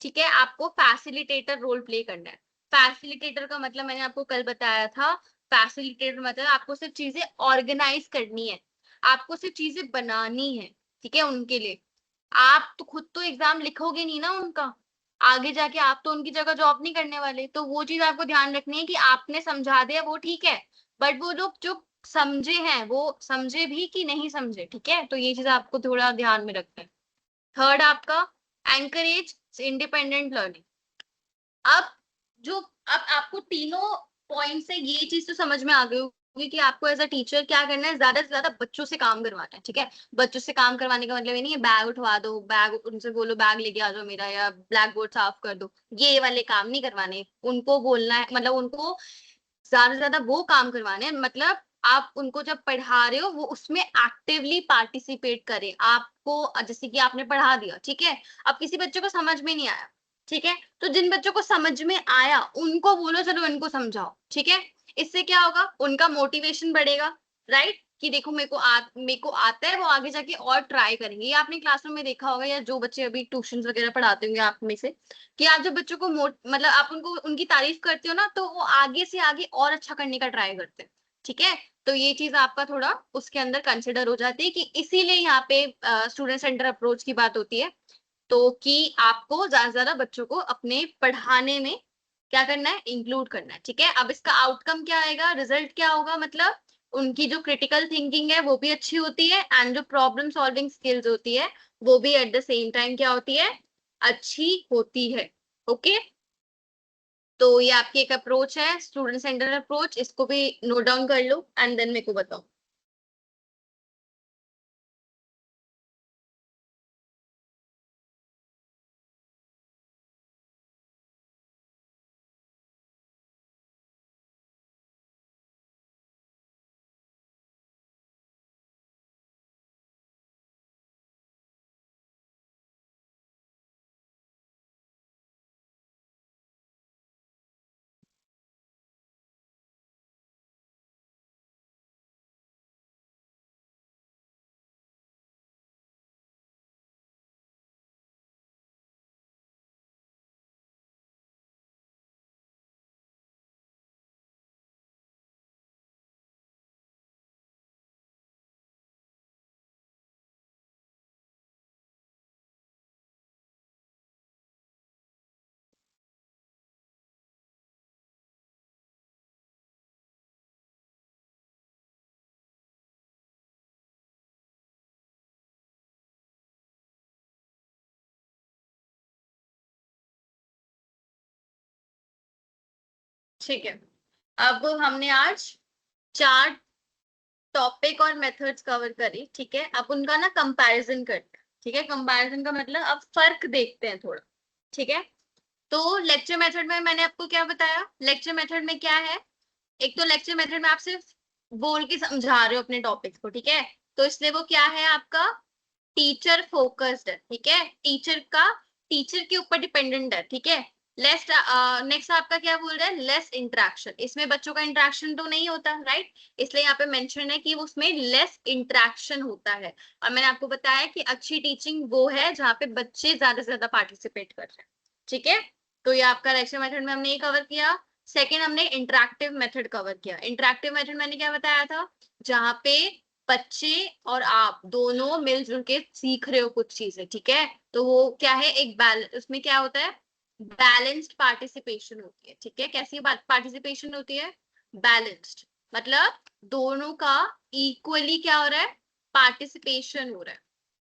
S1: ठीक है, आपको फैसिलिटेटर रोल प्ले करना है। फैसिलिटेटर का मतलब मैंने आपको कल बताया था, फैसिलिटेटर मतलब आपको सिर्फ चीजें ऑर्गेनाइज करनी है, आपको सिर्फ चीजें बनानी है, ठीक है, उनके लिए। आप तो खुद तो एग्जाम लिखोगे नहीं ना उनका, आगे जाके आप तो उनकी जगह जॉब नहीं करने वाले, तो वो चीज आपको ध्यान रखनी है कि आपने समझा दिया वो ठीक है, बट वो लोग जो समझे हैं वो समझे भी कि नहीं समझे, ठीक है। तो ये चीज आपको थोड़ा ध्यान में रखना है। थर्ड आपका एनकरेज इंडिपेंडेंट लर्निंग। अब जो अब आपको तीनों पॉइंट से ये चीज तो समझ में आ गई कि आपको एज अ टीचर क्या करना है, ज्यादा से ज्यादा बच्चों से काम करवाना है, ठीक है। बच्चों से काम करवाने का मतलब ये नहीं है बैग उठवा दो, बैग उनसे बोलो बैग लेके आ जाओ मेरा, या ब्लैक बोर्ड साफ कर दो, ये वाले काम नहीं करवाने। उनको बोलना है, मतलब उनको ज्यादा से ज्यादा वो काम करवाने हैं, मतलब आप उनको जब पढ़ा रहे हो वो उसमें एक्टिवली पार्टिसिपेट करें। आपको जैसे कि आपने पढ़ा दिया, ठीक है, अब किसी बच्चे को समझ में नहीं आया, ठीक है, तो जिन बच्चों को समझ में आया उनको बोलो चलो इनको समझाओ, ठीक है। इससे क्या होगा, उनका मोटिवेशन बढ़ेगा, राइट, कि देखो मेरे को आता है, वो आगे जाके और ट्राई करेंगे। ये आपने क्लासरूम में देखा होगा, या जो बच्चे अभी ट्यूशन वगैरह पढ़ाते होंगे आप में से, कि आप जब बच्चों को मतलब आप उनको उनकी तारीफ करते हो ना, तो वो आगे से आगे और अच्छा करने का ट्राई करते हैं, ठीक है। तो ये चीज आपका थोड़ा उसके अंदर कंसिडर हो जाती है, कि इसीलिए यहाँ पे स्टूडेंट सेंटर अप्रोच की बात होती है। तो कि आपको ज्यादा से ज्यादा बच्चों को अपने पढ़ाने में क्या करना है, इंक्लूड करना है, ठीक है। अब इसका आउटकम क्या आएगा, रिजल्ट क्या होगा, मतलब उनकी जो क्रिटिकल थिंकिंग है वो भी अच्छी होती है, एंड जो प्रॉब्लम सॉल्विंग स्किल्स होती है वो भी एट द सेम टाइम क्या होती है, अच्छी होती है। ओके, तो ये आपकी एक अप्रोच है, स्टूडेंट सेंटर अप्रोच, इसको भी नोट डाउन कर लो एंड देन मेरे को बताओ। ठीक है, अब हमने आज 4 टॉपिक और मेथड्स कवर करी, ठीक है। अब उनका ना कंपैरिजन करते हैं, ठीक है। कंपैरिजन का मतलब अब फर्क देखते हैं थोड़ा, ठीक है। तो लेक्चर मेथड में मैंने आपको क्या बताया, लेक्चर मेथड में क्या है, एक तो लेक्चर मेथड में आप सिर्फ बोल के समझा रहे हो अपने टॉपिक्स को, ठीक है, तो इसलिए वो क्या है आपका टीचर फोकस्ड है, ठीक है, टीचर के ऊपर डिपेंडेंट है, ठीक है। लेस नेक्स्ट आपका क्या बोल रहा है, लेस इंटरेक्शन, इसमें बच्चों का इंटरेक्शन तो नहीं होता, राइट, इसलिए यहाँ पे मेंशन है कि उसमें लेस इंटरेक्शन होता है। और मैंने आपको बताया कि अच्छी टीचिंग वो है जहाँ पे बच्चे ज्यादा से ज्यादा पार्टिसिपेट कर रहे हैं, ठीक है। तो ये आपका लेक्चर मेथड में हमने ये कवर किया। सेकेंड, हमने इंटरेक्टिव मेथड कवर किया। इंटरेक्टिव मेथड मैंने क्या बताया था, जहाँ पे बच्चे और आप दोनों मिलजुल के सीख रहे हो कुछ चीजें, ठीक है, तो वो क्या है, एक उसमें क्या होता है, बैलेंस्ड पार्टिसिपेशन होती है, ठीक है। कैसी पार्टिसिपेशन होती है, बैलेंस्ड, मतलब दोनों का इक्वली क्या हो रहा है, पार्टिसिपेशन हो रहा है,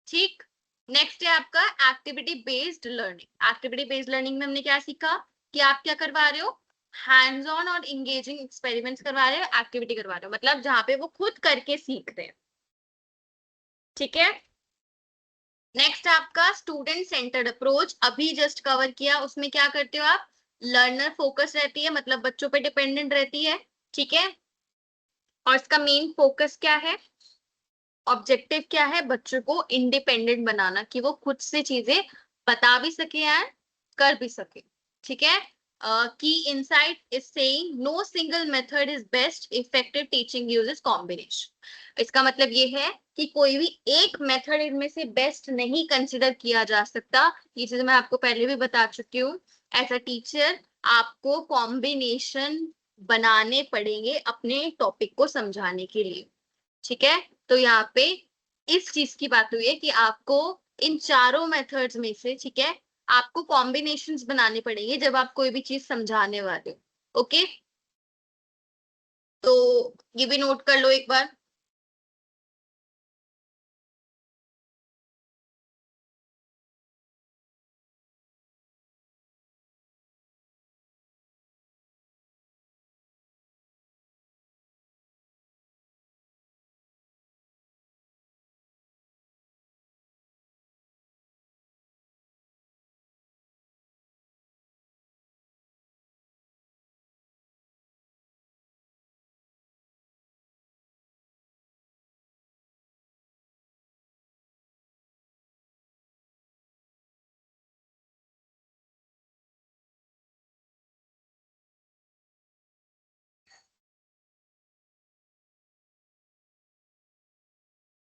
S1: ठीक। नेक्स्ट है आपका activity based learning. Activity based learning में हमने क्या सीखा, कि आप क्या करवा रहे हो, हैंड्स ऑन और इंगेजिंग एक्सपेरिमेंट्स करवा रहे हो, एक्टिविटी करवा रहे हो, मतलब जहां पे वो खुद करके सीख रहे हैं, ठीक है। नेक्स्ट आपका स्टूडेंट सेंटर्ड अप्रोच, अभी जस्ट कवर किया, उसमें क्या करते हो आप, लर्नर फोकस रहती है, मतलब बच्चों पे डिपेंडेंट रहती है, ठीक है। और इसका मेन फोकस क्या है, ऑब्जेक्टिव क्या है, बच्चों को इंडिपेंडेंट बनाना, कि वो खुद से चीजें बता भी सके एंड कर भी सके, ठीक है। की insight is saying no single method is best, effective teaching uses combination. इसका मतलब ये है कि कोई भी एक मेथड इनमें से बेस्ट नहीं कंसिडर किया जा सकता। ये चीज मैं आपको पहले भी बता चुकी हूँ। एज अ टीचर आपको कॉम्बिनेशन बनाने पड़ेंगे अपने टॉपिक को समझाने के लिए, ठीक है। तो यहाँ पे इस चीज की बात हुई है कि आपको इन चारों मेथड्स में से, ठीक है, आपको कॉम्बिनेशंस बनाने पड़ेंगे जब आप कोई भी चीज समझाने वाले हो, ओके। तो ये भी नोट कर लो एक बार।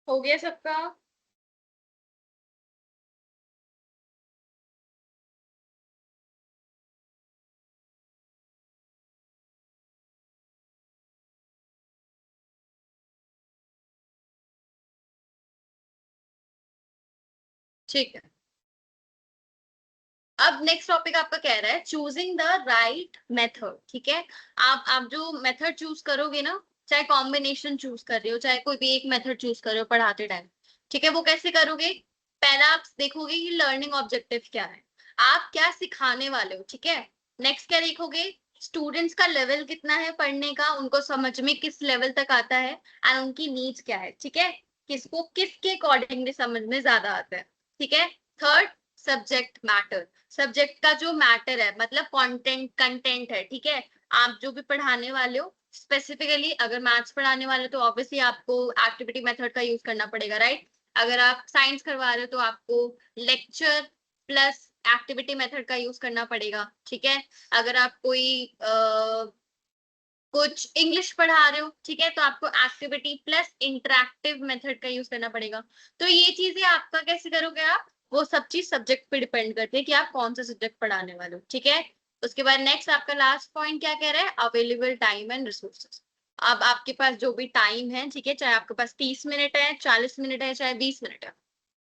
S1: हो गया सबका? ठीक है। अब नेक्स्ट टॉपिक आपका कह रहा है चूजिंग द राइट मेथड। ठीक है, आप जो मेथड चूज करोगे ना, चाहे कॉम्बिनेशन चूज कर रहे हो, चाहे कोई भी एक मेथड चूज कर रहे हो पढ़ाते टाइम, ठीक है, वो कैसे करोगे? पहला आप देखोगे कि लर्निंग ऑब्जेक्टिव क्या है, आप क्या सिखाने वाले हो। ठीक है, नेक्स्ट क्या देखोगे? स्टूडेंट्स का लेवल कितना है पढ़ने का, उनको समझ में किस लेवल तक आता है, एंड उनकी नीड्स क्या है। ठीक है, किसको किसके अकॉर्डिंगली समझ में ज्यादा आता है। ठीक है, थर्ड, सब्जेक्ट मैटर। सब्जेक्ट का जो मैटर है, मतलब कंटेंट है। ठीक है, आप जो भी पढ़ाने वाले हो, स्पेसिफिकली अगर मैथ्स पढ़ाने वाले हो तो ऑब्वियसली आपको एक्टिविटी मेथड का यूज करना पड़ेगा, राइट? अगर आप साइंस करवा रहे हो तो आपको लेक्चर प्लस एक्टिविटी मेथड का यूज करना पड़ेगा। ठीक है, अगर आप कोई कुछ इंग्लिश पढ़ा रहे हो, ठीक है, तो आपको एक्टिविटी प्लस इंटरेक्टिव मेथड का यूज करना पड़ेगा। तो ये चीजें आपका कैसे करोगे आप, वो सब चीज सब्जेक्ट पे डिपेंड करती है कि आप कौन सा सब्जेक्ट पढ़ाने वाले हो। ठीक है, उसके बाद नेक्स्ट आपका लास्ट पॉइंट क्या कह रहा है? Available time and resources. अब आपके पास जो भी टाइम है, ठीक है, चाहे आपके पास 30 मिनट है, 40 मिनट है, चाहे 20 मिनट है,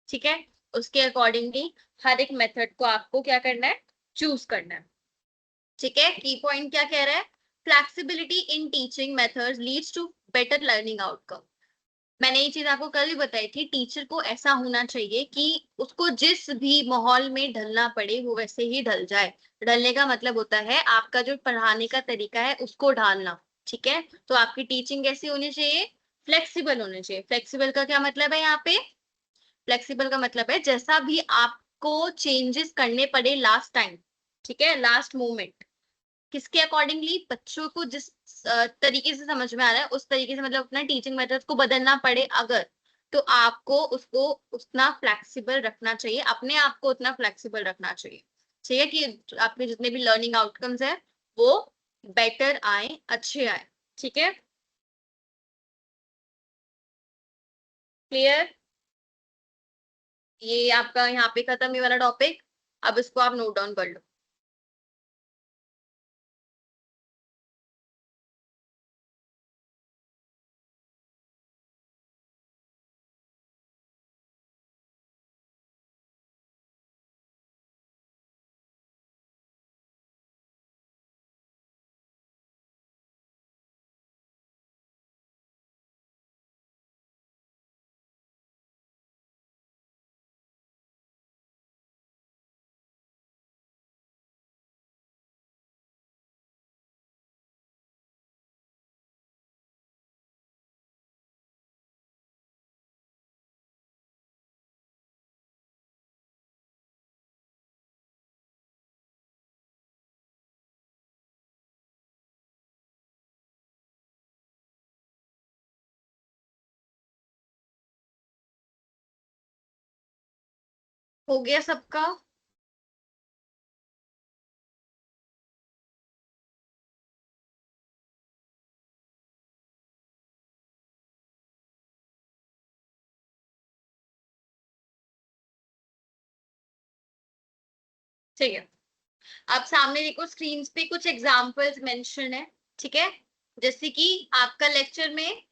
S1: ठीक है, उसके अकॉर्डिंगली हर एक मेथड को आपको क्या करना है? चूज करना है। ठीक है, की पॉइंट क्या कह रहा है? Flexibility in teaching methods leads to better learning outcome. मैंने ये चीज आपको कल भी बताई थी, टीचर को ऐसा होना चाहिए कि उसको जिस भी माहौल में ढलना पड़े वो वैसे ही ढल जाए। ढलने का मतलब होता है आपका जो पढ़ाने का तरीका है उसको ढालना। ठीक है, तो आपकी टीचिंग कैसी होनी चाहिए? फ्लेक्सिबल होनी चाहिए। फ्लेक्सिबल का क्या मतलब है यहाँ पे? फ्लेक्सिबल का मतलब है जैसा भी आपको चेंजेस करने पड़े लास्ट टाइम, ठीक है, लास्ट मोमेंट, किसके अकॉर्डिंगली? बच्चों को जिस तरीके से समझ में आ रहा है उस तरीके से, मतलब अपना टीचिंग मेथड को बदलना पड़े अगर, तो आपको उसको उतना फ्लेक्सिबल रखना चाहिए, अपने आप को उतना फ्लेक्सिबल रखना चाहिए। ठीक है, कि आपके जितने भी लर्निंग आउटकम्स है वो बेटर आए, अच्छे आए। ठीक है, क्लियर? ये आपका यहाँ पे खत्म ये वाला टॉपिक। अब इसको आप नोट डाउन कर लो। हो गया सबका? ठीक है, अब सामने देखो स्क्रीन पे कुछ एग्जांपल्स मेंशन है। ठीक है, जैसे कि आपका लेक्चर में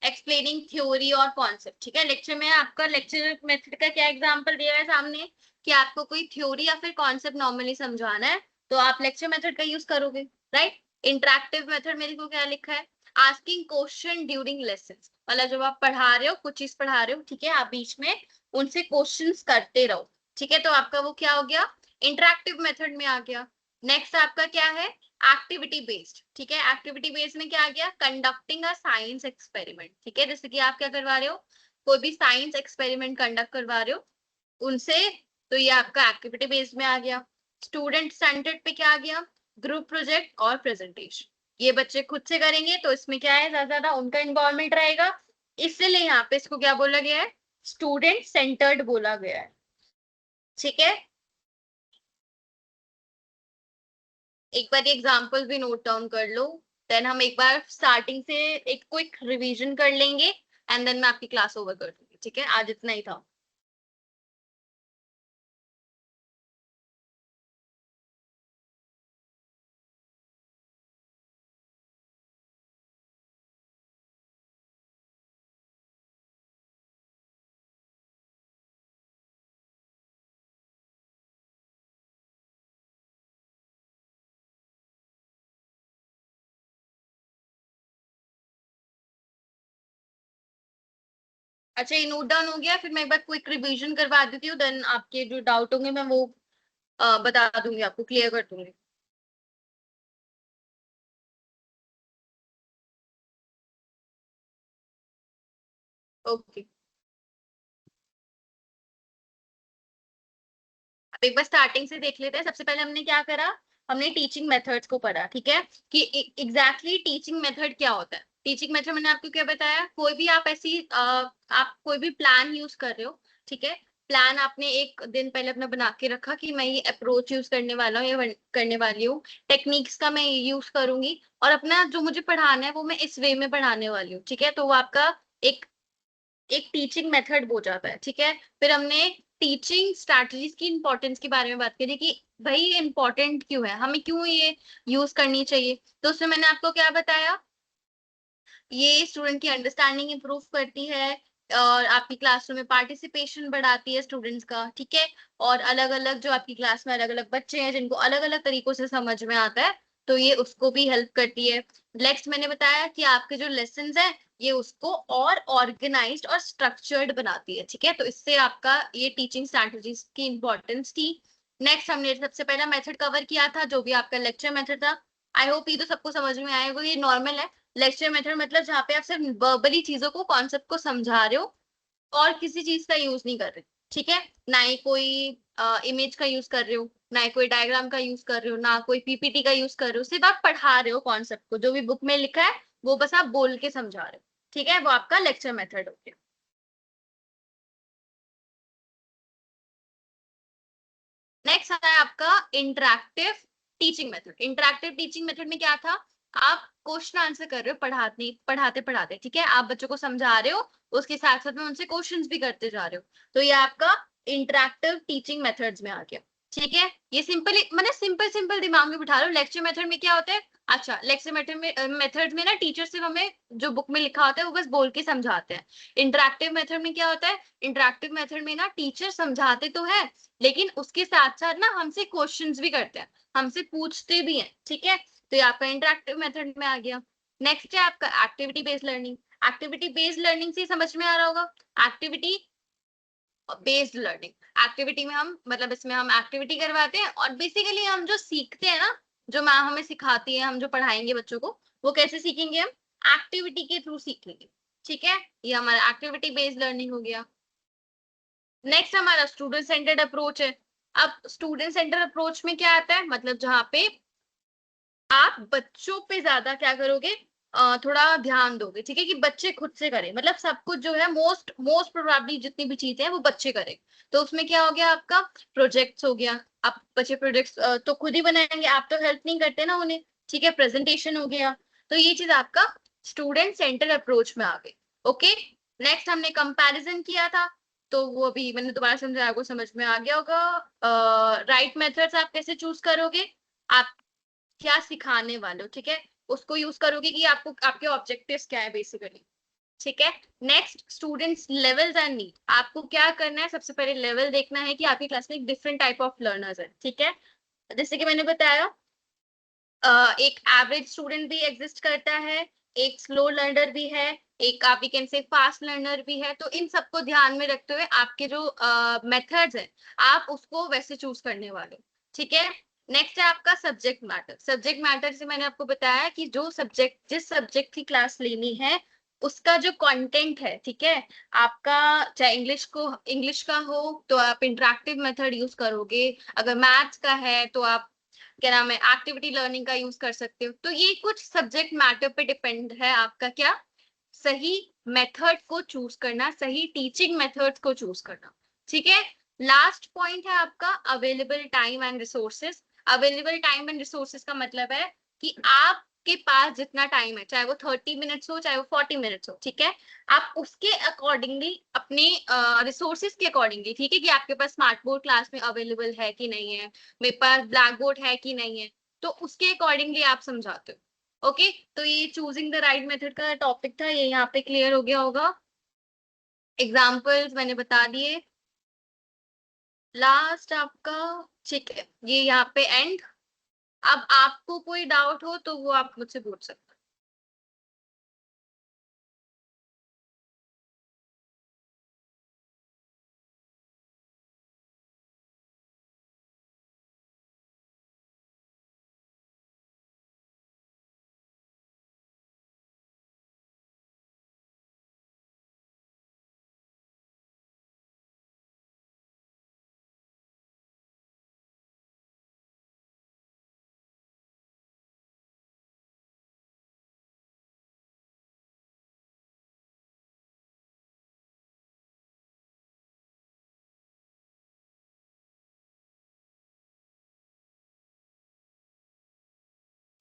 S1: एक्सप्लेनिंग थ्योरी और कॉन्सेप्ट। ठीक है, लेक्चर में आपका लेक्चर मेथड का क्या एग्जांपल दिया है सामने, कि आपको कोई थ्योरी या फिर कॉन्सेप्ट नॉर्मली समझाना है तो आप लेक्चर मेथड का यूज करोगे, राइट? इंटरेक्टिव मेथड मेरे को क्या लिखा है? आस्किंग क्वेश्चन ड्यूरिंग लेसन, मतलब जब आप पढ़ा रहे हो, कुछ चीज पढ़ा रहे हो, ठीक है, आप बीच में उनसे क्वेश्चंस करते रहो। ठीक है, तो आपका वो क्या हो गया? इंटरेक्टिव मेथड में आ गया। नेक्स्ट आपका क्या है? Activity based. ठीक है, एक्टिविटी बेस्ड में क्या आ गया? Conducting a science experiment. ठीक है, जैसे कि आप क्या करवा रहे हो? कोई भी साइंस एक्सपेरिमेंट कंडक्ट करवा रहे हो उनसे, तो ये आपका एक्टिविटी बेस्ड में आ गया। स्टूडेंट सेंटर्ड पे क्या आ गया? ग्रुप प्रोजेक्ट और प्रेजेंटेशन। ये बच्चे खुद से करेंगे तो इसमें क्या है, ज्यादा ज्यादा उनका इन्वॉल्वमेंट रहेगा, इसलिए यहाँ पे इसको क्या बोला गया है? स्टूडेंट सेंटर्ड बोला गया है। ठीक है, एक बार एग्जांपल भी नोट डाउन कर लो, देन हम एक बार स्टार्टिंग से एक क्विक रिवीजन कर लेंगे, एंड देन मैं आपकी क्लास ओवर कर दूंगी। ठीक है, आज इतना ही था। अच्छा, ये नोट डाउन हो गया, फिर मैं एक बार क्विक रिवीजन करवा देती हूँ, देन आपके जो डाउट होंगे मैं वो बता दूंगी, आपको क्लियर कर दूंगी। ओके, अब एक बार स्टार्टिंग से देख लेते हैं। सबसे पहले हमने क्या करा, हमने टीचिंग मेथड्स को पढ़ा। ठीक है, कि एग्जैक्टली टीचिंग मेथड क्या होता है। टीचिंग मेथड मैंने आपको क्या बताया, कोई भी आप ऐसी आप कोई भी प्लान यूज कर रहे हो। ठीक है, प्लान आपने एक दिन पहले अपना बना के रखा कि मैं ये अप्रोच यूज करने वाला हूँ या करने वाली हूँ, टेक्निक्स का मैं यूज करूंगी, और अपना जो मुझे पढ़ाना है वो मैं इस वे में पढ़ाने वाली हूँ। ठीक है, तो वो आपका एक एक टीचिंग मेथड हो जाता है। ठीक है, फिर हमने टीचिंग स्ट्रैटेजीज की इंपॉर्टेंस के बारे में बात करी कि भाई ये इंपॉर्टेंट क्यों है, हमें क्यों ये यूज करनी चाहिए। तो उसमें मैंने आपको क्या बताया, ये स्टूडेंट की अंडरस्टैंडिंग इंप्रूव करती है, और आपकी क्लासरूम में पार्टिसिपेशन बढ़ाती है स्टूडेंट्स का। ठीक है, और अलग अलग जो आपकी क्लास में अलग अलग बच्चे हैं जिनको अलग अलग तरीकों से समझ में आता है, तो ये उसको भी हेल्प करती है। नेक्स्ट मैंने बताया कि आपके जो लेसन है ये उसको और ऑर्गेनाइज्ड और स्ट्रक्चर्ड बनाती है। ठीक है, तो इससे आपका ये टीचिंग स्ट्रैटेजीज की इंपॉर्टेंस थी। नेक्स्ट हमने सबसे पहला मेथड कवर किया था जो भी आपका लेक्चर मेथड था। आई होप ये तो सबको समझ में आएगा, ये नॉर्मल है। लेक्चर मेथड मतलब जहाँ पे आप सिर्फ वर्बली चीजों को, कॉन्सेप्ट को समझा रहे हो और किसी चीज का यूज नहीं कर रहे। ठीक है, ना ही कोई इमेज का यूज कर रहे हो, ना ही कोई डायग्राम का यूज कर रहे हो, ना कोई पीपीटी का यूज कर रहे हो, सिर्फ आप पढ़ा रहे हो कॉन्सेप्ट को, जो भी बुक में लिखा है वो बस आप बोल के समझा रहे हो। ठीक है, वो आपका लेक्चर मेथड हो गया। नेक्स्ट आता है आपका interactive teaching method. Interactive teaching method में क्या था, आप क्वेश्चन आंसर कर रहे हो पढ़ाते पढ़ाते पढ़ाते। ठीक है, आप बच्चों को समझा रहे हो, उसके साथ साथ में उनसे क्वेश्चंस भी करते जा रहे हो, तो ये आपका इंटरैक्टिव टीचिंग मेथड्स में आ गया। ठीक है, ये सिंपल मैंने सिंपल सिंपल दिमाग में बिठा लो। लेक्चर मेथड में क्या होता है, अच्छा लेक्चर मेथड में ना टीचर सिर्फ हमें जो बुक में लिखा होता है वो बस बोल के समझाते हैं। इंटरैक्टिव मेथड में क्या होता है, इंटरैक्टिव मेथड में ना टीचर समझाते तो है, लेकिन उसके साथ साथ ना हमसे क्वेश्चंस भी करते हैं, हमसे पूछते भी हैं। ठीक है, तो ये आपका इंटरैक्टिव मेथड में आ गया। नेक्स्ट है आपका activity based learning. Activity based learning से समझ में आ रहा होगा, एक्टिविटी बेस्ड लर्निंग, एक्टिविटी में हम मतलब इसमें हम एक्टिविटी करवाते हैं, और बेसिकली हम जो सीखते हैं ना, जो मैम हमें सिखाती है, हम जो पढ़ाएंगे बच्चों को, वो कैसे सीखेंगे, हम एक्टिविटी के थ्रू सीखेंगे। ठीक है, ये हमारा एक्टिविटी बेस्ड लर्निंग हो गया। नेक्स्ट हमारा स्टूडेंट सेंटर्ड अप्रोच है। अब स्टूडेंट सेंटर्ड अप्रोच में क्या आता है, मतलब जहाँ पे आप बच्चों पे ज्यादा क्या करोगे, थोड़ा ध्यान दोगे। ठीक है, कि बच्चे खुद से करें, मतलब सब कुछ जो है मोस्ट मोस्ट प्रोबेबली जितनी भी चीजें हैं वो बच्चे करें। तो उसमें क्या हो गया आपका, प्रोजेक्ट्स हो गया, आप बच्चे प्रोजेक्ट्स तो खुद ही बनाएंगे, आप तो हेल्प नहीं करते ना उन्हें। ठीक है, प्रेजेंटेशन हो गया, तो ये चीज आपका स्टूडेंट सेंटर अप्रोच में आ गई। ओके, नेक्स्ट हमने कंपैरिजन किया था, तो वो अभी मैंने दोबारा समझाया, आपको समझ में आ गया होगा। राइट मेथड्स आप कैसे चूज करोगे, आप क्या सिखाने वाले हो। ठीक है, उसको यूज करोगे कि आपको आपके ऑब्जेक्टिव्स क्या है बेसिकली। ठीक है, next students levels and need. आपको क्या करना है, सबसे पहले लेवल देखना है कि आपकी क्लास में डिफरेंट टाइप ऑफ लर्नर्स है। ठीक है, जैसे कि मैंने बताया, एक एवरेज स्टूडेंट भी एग्जिस्ट करता है, एक स्लो लर्नर भी है, एक आप कैन से फास्ट लर्नर भी है। तो इन सबको ध्यान में रखते हुए आपके जो मेथड्स हैं आप उसको वैसे चूज करने वाले हो। ठीक है, नेक्स्ट है आपका सब्जेक्ट मैटर। सब्जेक्ट मैटर से मैंने आपको बताया कि जो सब्जेक्ट, जिस सब्जेक्ट की क्लास लेनी है उसका जो कंटेंट है। ठीक है, आपका चाहे इंग्लिश का हो तो आप इंटरेक्टिव मेथड यूज करोगे, अगर मैथ्स का है तो आप क्या नाम है एक्टिविटी लर्निंग का यूज कर सकते हो। तो ये कुछ सब्जेक्ट मैटर पे डिपेंड है आपका क्या, सही मेथड को चूज करना, सही टीचिंग मेथड्स को चूज करना। ठीक है, लास्ट पॉइंट है आपका available time and resources. Available time and resources का मतलब है कि आप आपके पास जितना टाइम है, चाहे वो 30 मिनट्स हो चाहे वो 40 मिनट्स हो, ठीक है, आप उसके अकॉर्डिंगली अपने रिसोर्सेज के अकॉर्डिंगली, ठीक है, कि आपके पास स्मार्ट बोर्ड क्लास में अवेलेबल है कि नहीं है, मेरे पास ब्लैक बोर्ड है कि नहीं है, तो उसके अकॉर्डिंगली आप समझाते हो। ओके, तो ये चूजिंग द राइट मेथड का टॉपिक था, ये यहाँ पे क्लियर हो गया होगा। एग्जाम्पल्स मैंने बता दिए। लास्ट आपका, ठीक है, ये यहाँ पे एंड। अब आपको कोई डाउट हो तो वो आप मुझसे पूछ सकते हो।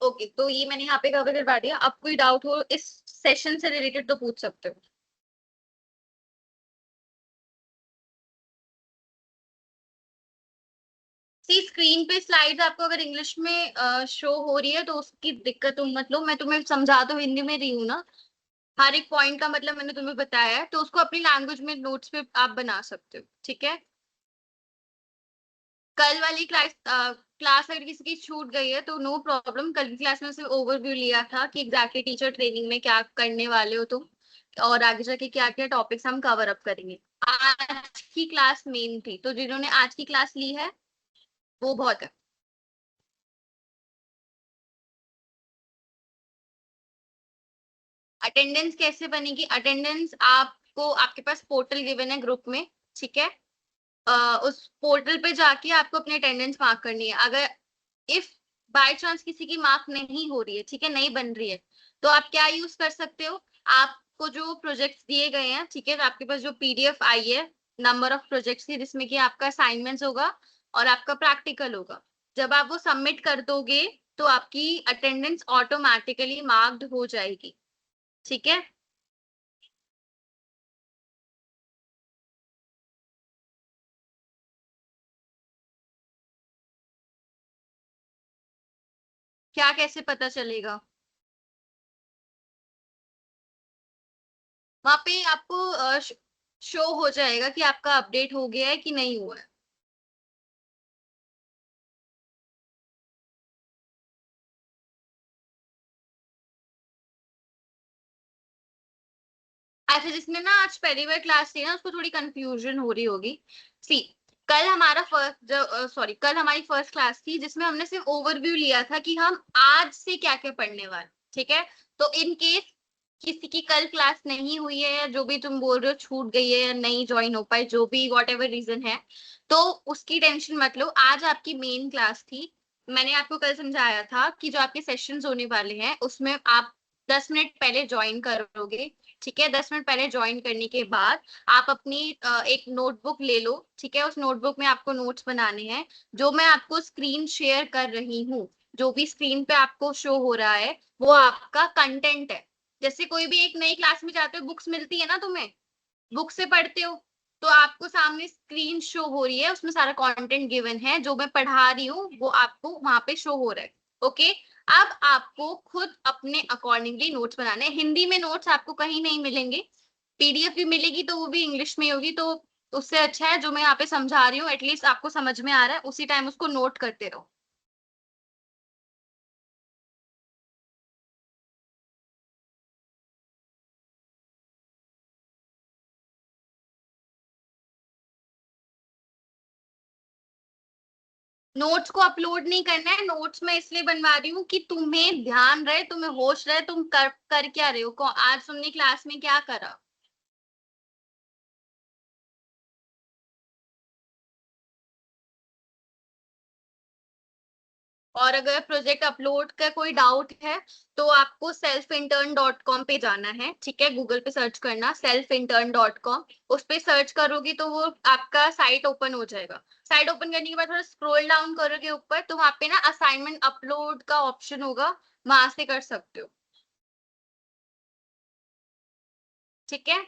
S1: ओके, तो ये मैंने यहाँ पे कवर करवा दिया। अब कोई डाउट हो इस सेशन से रिलेटेड तो पूछ सकते हो। सी, स्क्रीन पे स्लाइड्स आपको अगर इंग्लिश में शो हो रही है तो उसकी दिक्कत तुम मत लो, मैं तुम्हें समझा तो हिंदी में रही हूँ ना। हर एक पॉइंट का मतलब मैंने तुम्हें बताया है, तो उसको अपनी लैंग्वेज में नोट्स पे आप बना सकते हो, ठीक है। कल वाली क्लास अगर किसी की छूट गई है तो नो प्रॉब्लम, कल की क्लास में सिर्फ ओवरव्यू लिया था कि एग्जैक्टली टीचर ट्रेनिंग में क्या करने वाले हो तुम, और आगे जाके क्या क्या टॉपिक्स हम कवर अप करेंगे। आज की क्लास मेन थी, तो जिन्होंने आज की क्लास ली है वो बहुत है। अटेंडेंस कैसे बनेगी? अटेंडेंस आपको, आपके पास पोर्टल गिवन है ग्रुप में, ठीक है, उस पोर्टल पे जाके आपको अपनी अटेंडेंस मार्क करनी है। अगर इफ बाय चांस किसी की मार्क नहीं हो रही है, ठीक है, नहीं बन रही है, तो आप क्या यूज कर सकते हो? आपको जो प्रोजेक्ट्स दिए गए हैं, ठीक है, तो आपके पास जो पीडीएफ आई है नंबर ऑफ प्रोजेक्ट्स की, जिसमें कि आपका असाइनमेंट्स होगा और आपका प्रैक्टिकल होगा, जब आप वो सबमिट कर दोगे तो आपकी अटेंडेंस ऑटोमेटिकली मार्क्ड हो जाएगी, ठीक है। क्या कैसे पता चलेगा? वहां पे आपको शो हो जाएगा कि आपका अपडेट हो गया है कि नहीं हुआ है। अच्छा, जिसने ना आज पहली बार क्लास ली ना उसको थोड़ी कंफ्यूजन हो रही होगी। सी, कल हमारा फर्स्ट, सॉरी, कल हमारी फर्स्ट क्लास थी जिसमें हमने सिर्फ ओवरव्यू लिया था कि हम आज से क्या क्या पढ़ने वाले, ठीक है। तो इन केस किसी की कल क्लास नहीं हुई है, या जो भी तुम बोल रहे हो छूट गई है या नहीं ज्वाइन हो पाए, जो भी वॉट एवर रीजन है, तो उसकी टेंशन मत लो। आज आपकी मेन क्लास थी। मैंने आपको कल समझाया था कि जो आपके सेशंस होने वाले हैं उसमें आप 10 मिनट पहले ज्वाइन करोगे, ठीक है। 10 मिनट पहले ज्वाइन करने के बाद आप अपनी एक नोटबुक ले लो, ठीक है। उस नोटबुक में आपको नोट्स बनाने हैं। जो मैं आपको स्क्रीन शेयर कर रही हूँ, जो भी स्क्रीन पे आपको शो हो रहा है वो आपका कंटेंट है। जैसे कोई भी एक नई क्लास में जाते हो, बुक्स मिलती है ना तुम्हें, बुक से पढ़ते हो, तो आपको सामने स्क्रीन शो हो रही है, उसमें सारा कंटेंट गिवन है, जो मैं पढ़ा रही हूँ वो आपको वहां पे शो हो रहा है। ओके, अब आपको खुद अपने अकॉर्डिंगली नोट्स बनाने हैं। हिंदी में नोट्स आपको कहीं नहीं मिलेंगे, पीडीएफ भी मिलेगी तो वो भी इंग्लिश में होगी, तो उससे अच्छा है जो मैं यहाँ पे समझा रही हूँ एटलीस्ट आपको समझ में आ रहा है, उसी टाइम उसको नोट करते रहो। नोट्स को अपलोड नहीं करना है, नोट्स मैं इसलिए बनवा रही हूँ कि तुम्हें ध्यान रहे, तुम्हें होश रहे, तुम कर क्या रहे हो, आज तुमने क्लास में क्या करा। और अगर प्रोजेक्ट अपलोड का कोई डाउट है तो आपको selfinterncom पे जाना है, ठीक है, गूगल पे सर्च करना selfinterncom, उस पे सर्च करोगे तो वो आपका साइट ओपन हो जाएगा। साइट ओपन करने के बाद थोड़ा स्क्रॉल डाउन करोगे ऊपर तो वहां पे ना असाइनमेंट अपलोड का ऑप्शन होगा, वहां से कर सकते हो। ठीक है।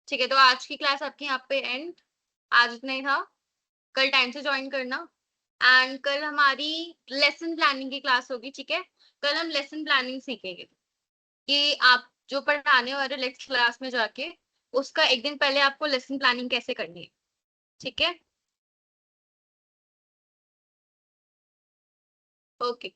S1: ठीक है, तो आज की क्लास आपकी यहाँ पे एंड। आज इतना ही था। कल टाइम से ज्वाइन करना। एंड कल हमारी लेसन प्लानिंग की क्लास होगी, ठीक है। कल हम लेसन प्लानिंग सीखेंगे कि आप जो पढ़ाने वाले नेक्स्ट क्लास में जाके उसका एक दिन पहले आपको लेसन प्लानिंग कैसे करनी है। ठीक है। ओके।